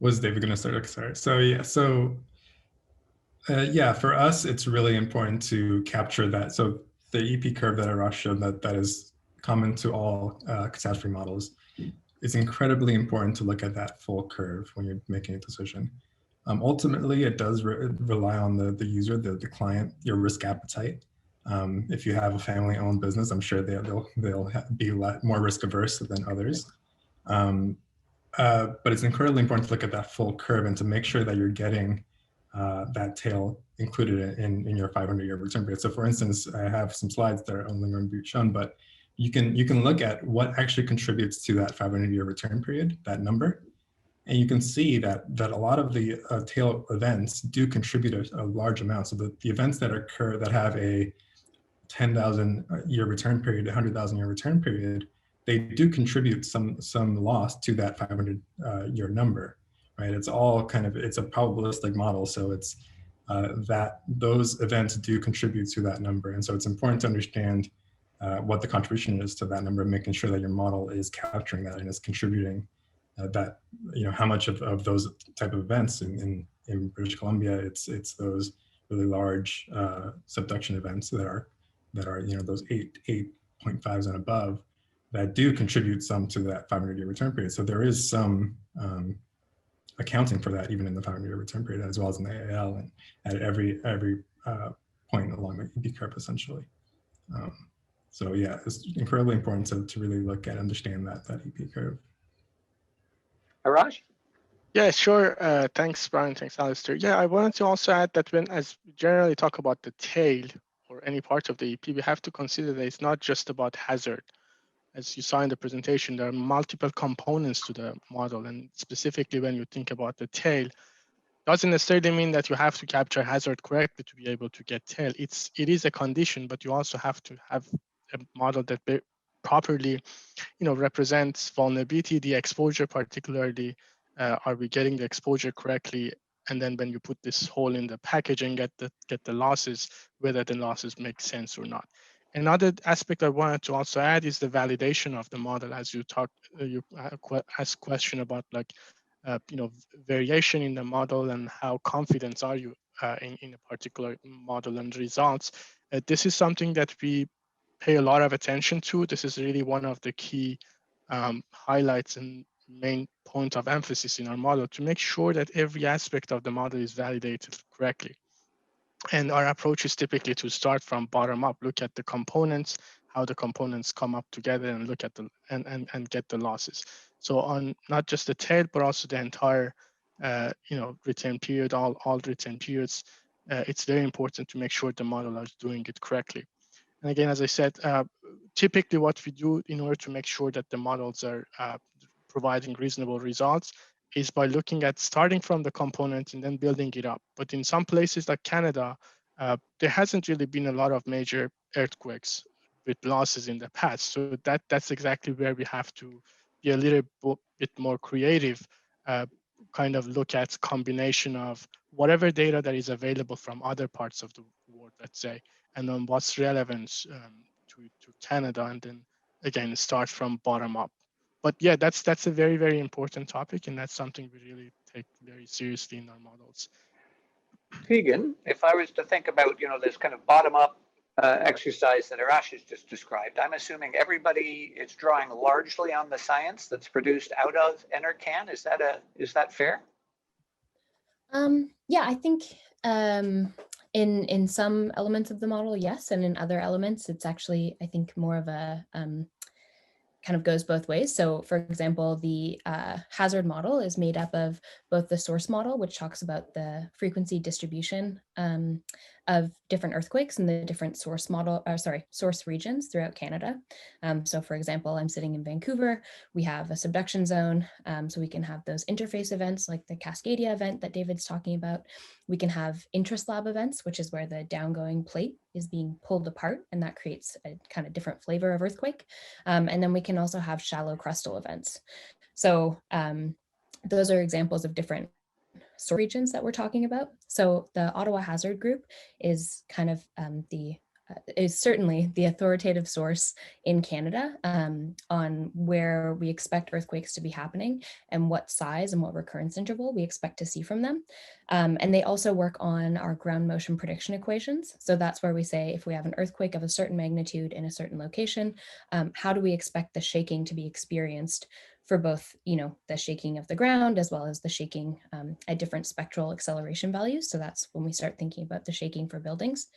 Was David going to start? Okay, sorry. So yeah, for us, it's really important to capture that. So the EP curve that Arash showed, that is common to all catastrophe models. It's incredibly important to look at that full curve when you're making a decision. Ultimately, it does rely on the user, the client, your risk appetite. If you have a family-owned business, I'm sure they'll be more risk averse than others. But it's incredibly important to look at that full curve and to make sure that you're getting that tail included in your 500-year return period. So for instance, I have some slides that are only going to be shown, but you can look at what actually contributes to that 500-year return period, that number. And you can see that a lot of the tail events do contribute a large amount. So the events that occur that have a 10,000-year return period, 100,000-year return period, they do contribute some loss to that 500-year number, right? It's all it's a probabilistic model. So it's that those events do contribute to that number. And so it's important to understand what the contribution is to that number, making sure that your model is capturing that and is contributing that, how much of those type of events in British Columbia, it's those really large subduction events that are those 8.5s and above that do contribute some to that 500-year return period. So there is some accounting for that even in the 500-year return period, as well as in the AAL and at every point along the EP curve, essentially. So yeah, it's incredibly important to really look at, understand that EP curve. Arash? Yeah, sure. Thanks, Brian. Thanks, Alistair. Yeah, I wanted to also add that as we generally talk about the tail or any part of the EP, we have to consider that it's not just about hazard. As you saw in the presentation, there are multiple components to the model. And specifically, when you think about the tail, doesn't necessarily mean that you have to capture hazard correctly to be able to get tail. It is a condition, but you also have to have a model that properly, represents vulnerability, the exposure particularly. Are we getting the exposure correctly? And then when you put this whole in the package and get the losses, whether the losses make sense or not. Another aspect I wanted to also add is the validation of the model. As you asked question about variation in the model and how confident are you in a particular model and results. This is something that we pay a lot of attention to. This is really one of the key highlights and main point of emphasis in our model to make sure that every aspect of the model is validated correctly. And our approach is typically to start from bottom up, look at the components, how the components come up together, and look at the and get the losses. So on not just the tail, but also the entire return period, all return periods, it's very important to make sure the model is doing it correctly. And again, as I said, typically what we do in order to make sure that the models are providing reasonable results is by looking at starting from the component and then building it up. But in some places like Canada, there hasn't really been a lot of major earthquakes with losses in the past. So that's exactly where we have to be a little bit more creative, kind of look at combination of whatever data that is available from other parts of the world, let's say, and then what's relevant to Canada, and then again start from bottom up. But yeah, that's a very, very important topic, and that's something we really take very seriously in our models. Tegan, if I was to think about, this kind of bottom-up exercise that Arash has just described, I'm assuming everybody is drawing largely on the science that's produced out of NRCan. Is that fair? Yeah, I think in some elements of the model, yes, and in other elements, it's actually, I think, more of a kind of goes both ways. So for example, the hazard model is made up of both the source model, which talks about the frequency distribution of different earthquakes and the different source regions throughout Canada. So for example, I'm sitting in Vancouver, we have a subduction zone, so we can have those interface events like the Cascadia event that David's talking about. We can have intraslab events, which is where the downgoing plate is being pulled apart, and that creates a kind of different flavor of earthquake. And then we can also have shallow crustal events. So those are examples of different regions that we're talking about. So the Ottawa Hazard Group is kind of is certainly the authoritative source in Canada on where we expect earthquakes to be happening and what size and what recurrence interval we expect to see from them. And they also work on our ground motion prediction equations. So that's where we say if we have an earthquake of a certain magnitude in a certain location, how do we expect the shaking to be experienced for both, the shaking of the ground as well as the shaking at different spectral acceleration values. So that's when we start thinking about the shaking for buildings.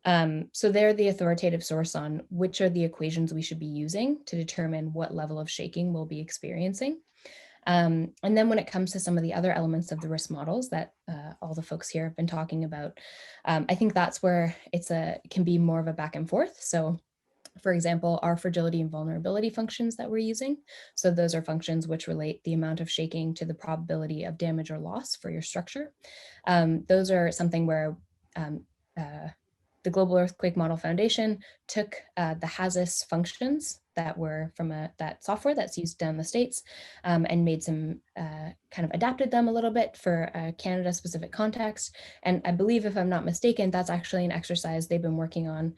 So they're the authoritative source on which are the equations we should be using to determine what level of shaking we'll be experiencing. And then when it comes to some of the other elements of the risk models that all the folks here have been talking about, I think that's where it can be more of a back and forth. So for example, our fragility and vulnerability functions that we're using. So those are functions which relate the amount of shaking to the probability of damage or loss for your structure. Those are something where the Global Earthquake Model Foundation took the HAZIS functions that were from that software that's used down the States and made some kind of adapted them a little bit for a Canada specific context. And I believe, if I'm not mistaken, that's actually an exercise they've been working on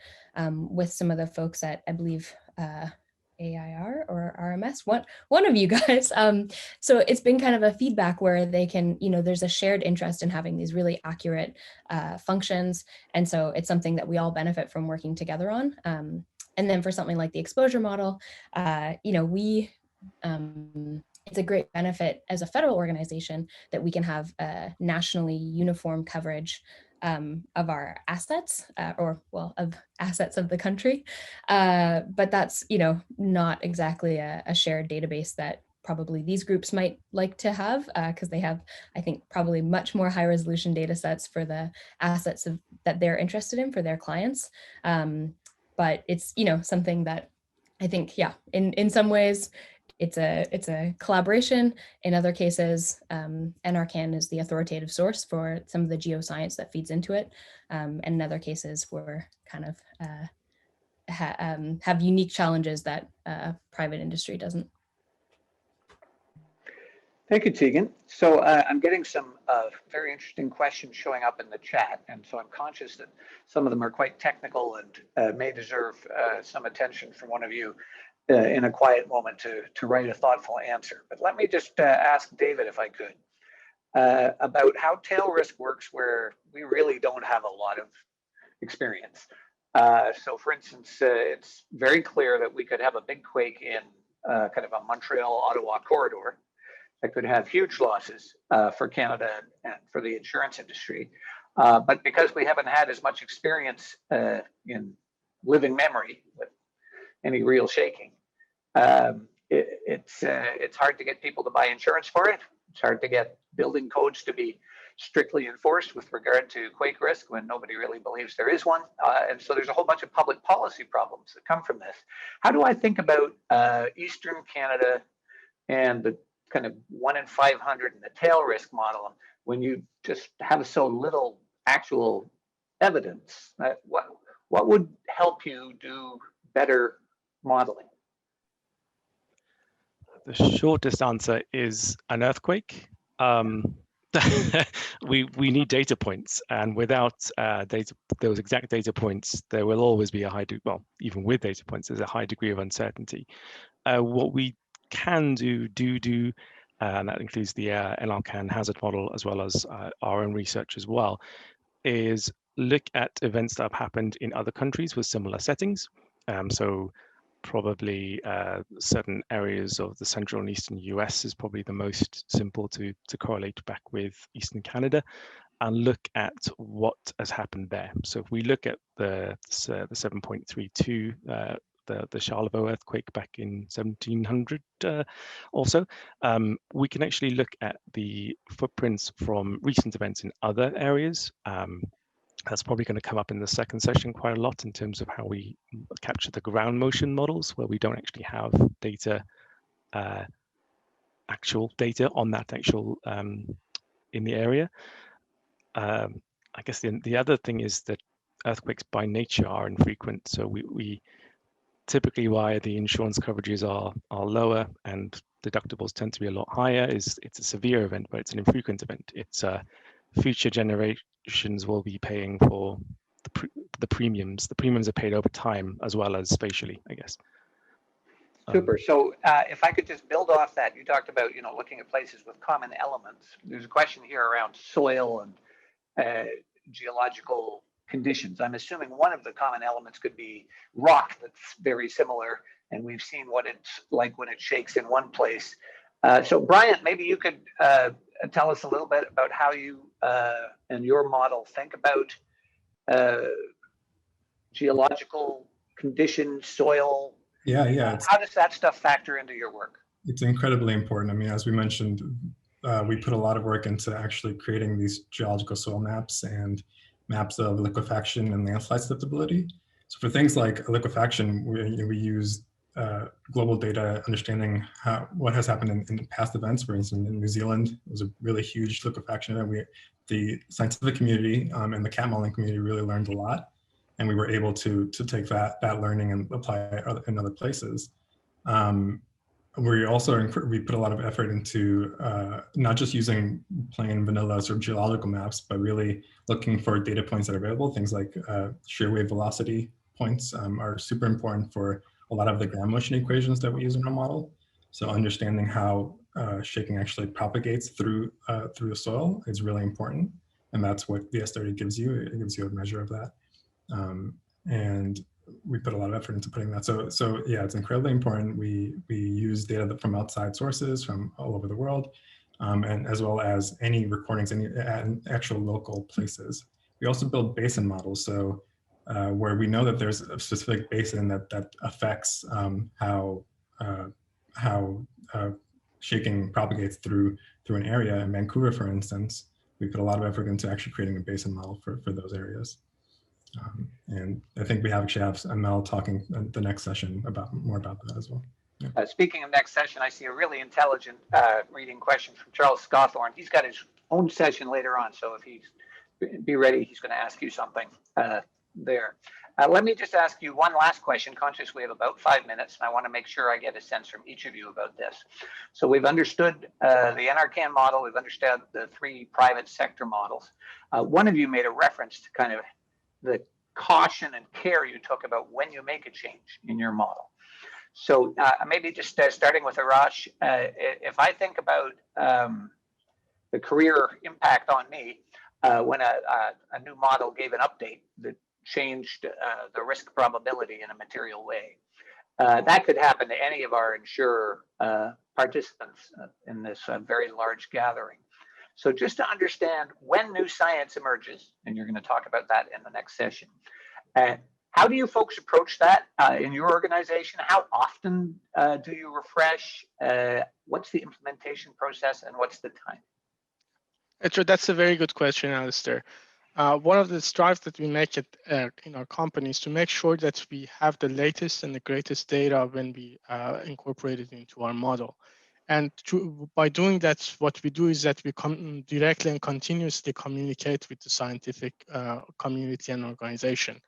with some of the folks at, I believe, AIR or RMS, one of you guys. So it's been kind of a feedback where they can, there's a shared interest in having these really accurate functions. And so it's something that we all benefit from working together on. And then for something like the exposure model, it's a great benefit as a federal organization that we can have a nationally uniform coverage of our assets of assets of the country. But that's, not exactly a shared database that probably these groups might like to have because they have, I think, probably much more high resolution data sets for the assets that they're interested in for their clients. But it's, something that I think, in some ways, it's a collaboration. In other cases, NRCan is the authoritative source for some of the geoscience that feeds into it. And in other cases, we're kind of have unique challenges that private industry doesn't. Thank you, Tegan. So I'm getting some very interesting questions showing up in the chat. And so I'm conscious that some of them are quite technical and may deserve some attention from one of you in a quiet moment to write a thoughtful answer. But let me just ask David, if I could, about how tail risk works where we really don't have a lot of experience. So for instance, it's very clear that we could have a big quake in kind of a Montreal-Ottawa corridor that could have huge losses for Canada and for the insurance industry. But because we haven't had as much experience in living memory with any real shaking, it's hard to get people to buy insurance for it. It's hard to get building codes to be strictly enforced with regard to quake risk when nobody really believes there is one. And so there's a whole bunch of public policy problems that come from this. How do I think about Eastern Canada and the kind of 1 in 500 and the tail risk model when you just have so little actual evidence? What would help you do better modeling? The shortest answer is an earthquake. We need data points, and without those exact data points, there will always be a high degree. Well, even with data points, there's a high degree of uncertainty. What we can do, and that includes the NRCan hazard model as well as our own research as well, is look at events that have happened in other countries with similar settings. So probably certain areas of the central and eastern US is probably the most simple to correlate back with Eastern Canada, and look at what has happened there. So if we look at the 7.32, the Charlevoix earthquake back in 1700 or so, we can actually look at the footprints from recent events in other areas. That's probably going to come up in the second session quite a lot in terms of how we capture the ground motion models, where we don't actually have data, actual data on that actual in the area. I guess the other thing is that earthquakes by nature are infrequent. So we typically, why the insurance coverages are lower and deductibles tend to be a lot higher is it's a severe event, but it's an infrequent event. It's future generations will be paying for the premiums. The premiums are paid over time as well as spatially, I guess. Super. So if I could just build off that, you talked about, looking at places with common elements. There's a question here around soil and geological conditions. I'm assuming one of the common elements could be rock that's very similar, and we've seen what it's like when it shakes in one place. So Bryant, maybe you could tell us a little bit about how you and your model think about geological conditions, soil. Yeah. How does that stuff factor into your work? It's incredibly important. I mean, as we mentioned, we put a lot of work into actually creating these geological soil maps and maps of liquefaction and landslide susceptibility. So for things like liquefaction, we use global data, understanding what has happened in past events. For instance, in New Zealand, it was a really huge liquefaction event. The scientific community and the cat modeling community really learned a lot, and we were able to take that learning and apply it in other places. We put a lot of effort into not just using plain vanilla sort of geological maps, but really looking for data points that are available. Things like shear wave velocity points are super important for a lot of the ground motion equations that we use in our model. So understanding how shaking actually propagates through the soil is really important, and that's what the S30 gives you. It gives you a measure of that, and we put a lot of effort into putting that. So yeah, it's incredibly important. We use data from outside sources from all over the world, and as well as any recordings, any actual local places. We also build basin models. So where we know that there's a specific basin that affects how shaking propagates through an area. In Vancouver, for instance, we put a lot of effort into actually creating a basin model for those areas. And I think we actually have Mel talking the next session more about that as well. Yeah. Speaking of next session, I see a really intelligent reading question from Charles Scawthorne. He's got his own session later on, so if he's be ready, he's going to ask you something there. Let me just ask you one last question, conscious we have about 5 minutes, and I want to make sure I get a sense from each of you about this. So we've understood the NRCan model, we've understood the 3 private sector models. One of you made a reference to kind of the caution and care you took about when you make a change in your model. So maybe just starting with Arash, if I think about the career impact on me when a new model gave an update that changed the risk probability in a material way, that could happen to any of our insurer participants in this very large gathering. So just to understand when new science emerges, and you're going to talk about that in the next session, how do you folks approach that in your organization? How often do you refresh? What's the implementation process and what's the time? That's a very good question, Alistair. One of the strives that we make in our company is to make sure that we have the latest and the greatest data when we incorporate it into our model. And by doing that, what we do is that we directly and continuously communicate with the scientific community and organization.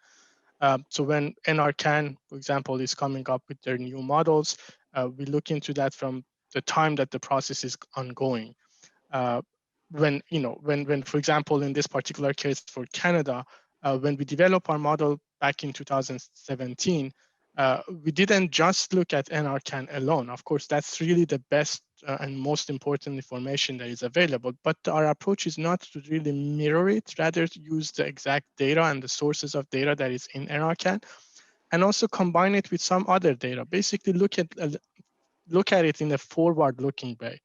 So when NRCan, for example, is coming up with their new models, we look into that from the time that the process is ongoing. When, for example, in this particular case for Canada, when we developed our model back in 2017, we didn't just look at NRCan alone. Of course, that's really the best and most important information that is available, but our approach is not to really mirror it, rather to use the exact data and the sources of data that is in NRCan, and also combine it with some other data. Basically, look at it in a forward-looking way.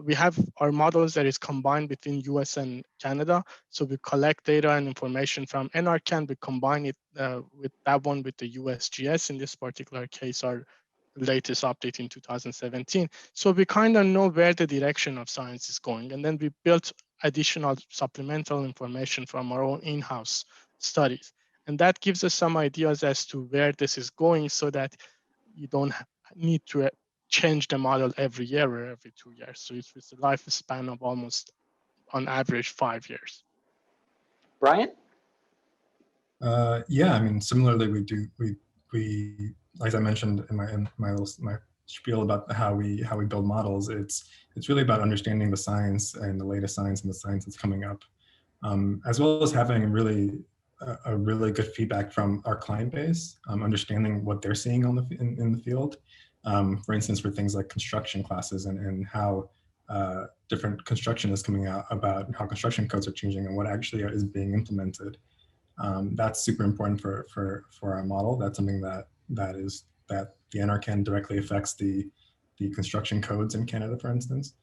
We have our models that is combined between US and Canada. So we collect data and information from NRCan, we combine it with that one with the USGS, in this particular case, our latest update in 2017. So we kind of know where the direction of science is going. And then we built additional supplemental information from our own in-house studies. And that gives us some ideas as to where this is going so that you don't need to change the model every year or every 2 years. So it's a lifespan of almost, on average, 5 years. Brian? Yeah, I mean, similarly, we like I mentioned in my spiel about how we build models. It's really about understanding the science and the latest science and the science that's coming up, as well as having a really good feedback from our client base, understanding what they're seeing in the field. For instance, for things like construction classes and how different construction is coming out, about how construction codes are changing and what actually is being implemented. That's super important for our model. That's something that the NRCan directly affects the construction codes in Canada, for instance.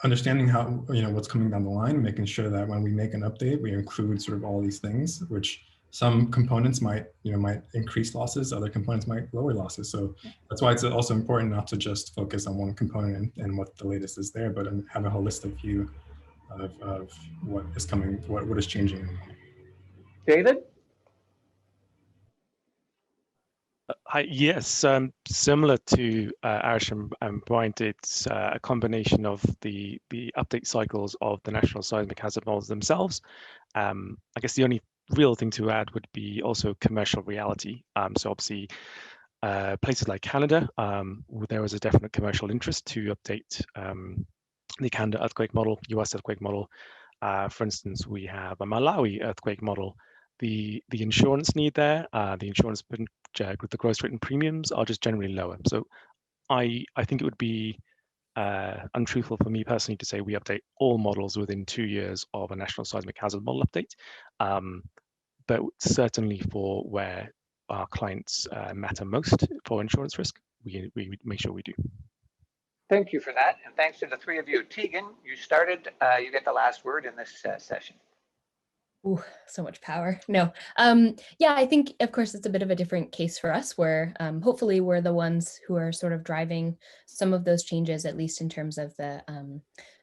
Understanding how, what's coming down the line, making sure that when we make an update, we include sort of all these things, which some components might increase losses, other components might lower losses. So that's why it's also important not to just focus on one component and what the latest is there, but have a holistic view of what is coming, what is changing. David? Hi, yes, similar to Arish and Brian, it's a combination of the update cycles of the National Seismic Hazard Models themselves. I guess the only real thing to add would be also commercial reality. So obviously, places like Canada, there was a definite commercial interest to update the Canada earthquake model, US earthquake model. For instance, we have a Malawi earthquake model. The insurance need there, the insurance with the gross written premiums are just generally lower. So I think it would be untruthful for me personally to say we update all models within 2 years of a National Seismic Hazard Model update. But certainly for where our clients matter most for insurance risk, we make sure we do. Thank you for that. And thanks to the three of you. Tegan, you started, you get the last word in this session. Ooh, so much power. No. Yeah, I think, of course, it's a bit of a different case for us where hopefully we're the ones who are sort of driving some of those changes, at least in terms of the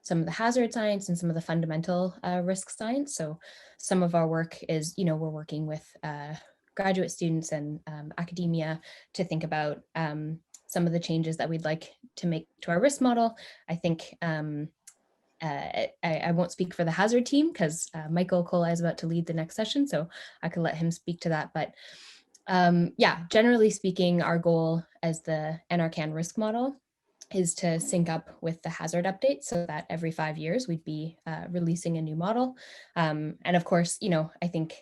some of the hazard science and some of the fundamental risk science. So some of our work is, we're working with graduate students and academia to think about some of the changes that we'd like to make to our risk model. I think I won't speak for the hazard team because Michael Kola is about to lead the next session, so I could let him speak to that. But yeah, generally speaking, our goal as the NRCan risk model is to sync up with the hazard update so that every 5 years we'd be releasing a new model. And of course, I think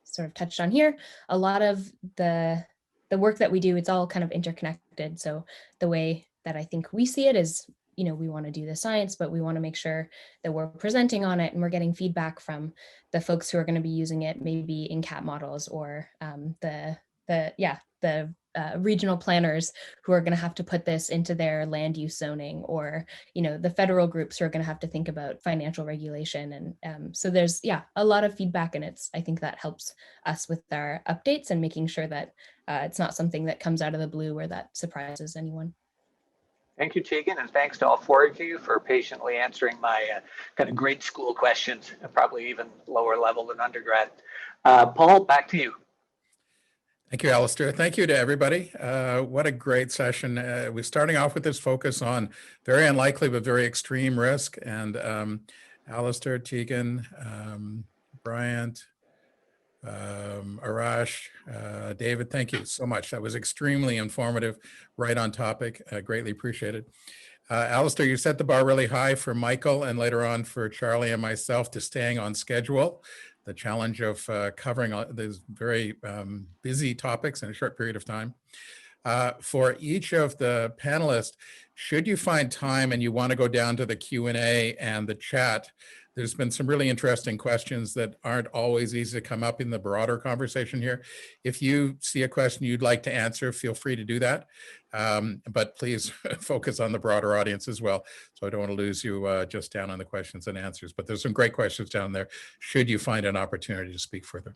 sort of touched on here, a lot of the work that we do, it's all kind of interconnected. So the way that I think we see it is, we want to do the science, but we want to make sure that we're presenting on it and we're getting feedback from the folks who are going to be using it, maybe in CAT models or the regional planners who are going to have to put this into their land use zoning, or the federal groups who are going to have to think about financial regulation. And so there's a lot of feedback, and I think that helps us with our updates and making sure that it's not something that comes out of the blue or that surprises anyone. Thank you, Tegan, and thanks to all four of you for patiently answering my kind of grade school questions, probably even lower level than undergrad. Paul, back to you. Thank you, Alistair. Thank you to everybody. What a great session. We're starting off with this focus on very unlikely but very extreme risk. And Alistair, Tegan, Bryant, Arash, David, thank you so much. That was extremely informative, right on topic. Greatly appreciated. Alistair, you set the bar really high for Michael and later on for Charlie and myself to staying on schedule. The challenge of covering these very busy topics in a short period of time. For each of the panelists, should you find time and you want to go down to the Q&A and the chat, there's been some really interesting questions that aren't always easy to come up in the broader conversation here. If you see a question you'd like to answer, feel free to do that. But please focus on the broader audience as well. So I don't want to lose you just down on the questions and answers, but there's some great questions down there should you find an opportunity to speak further.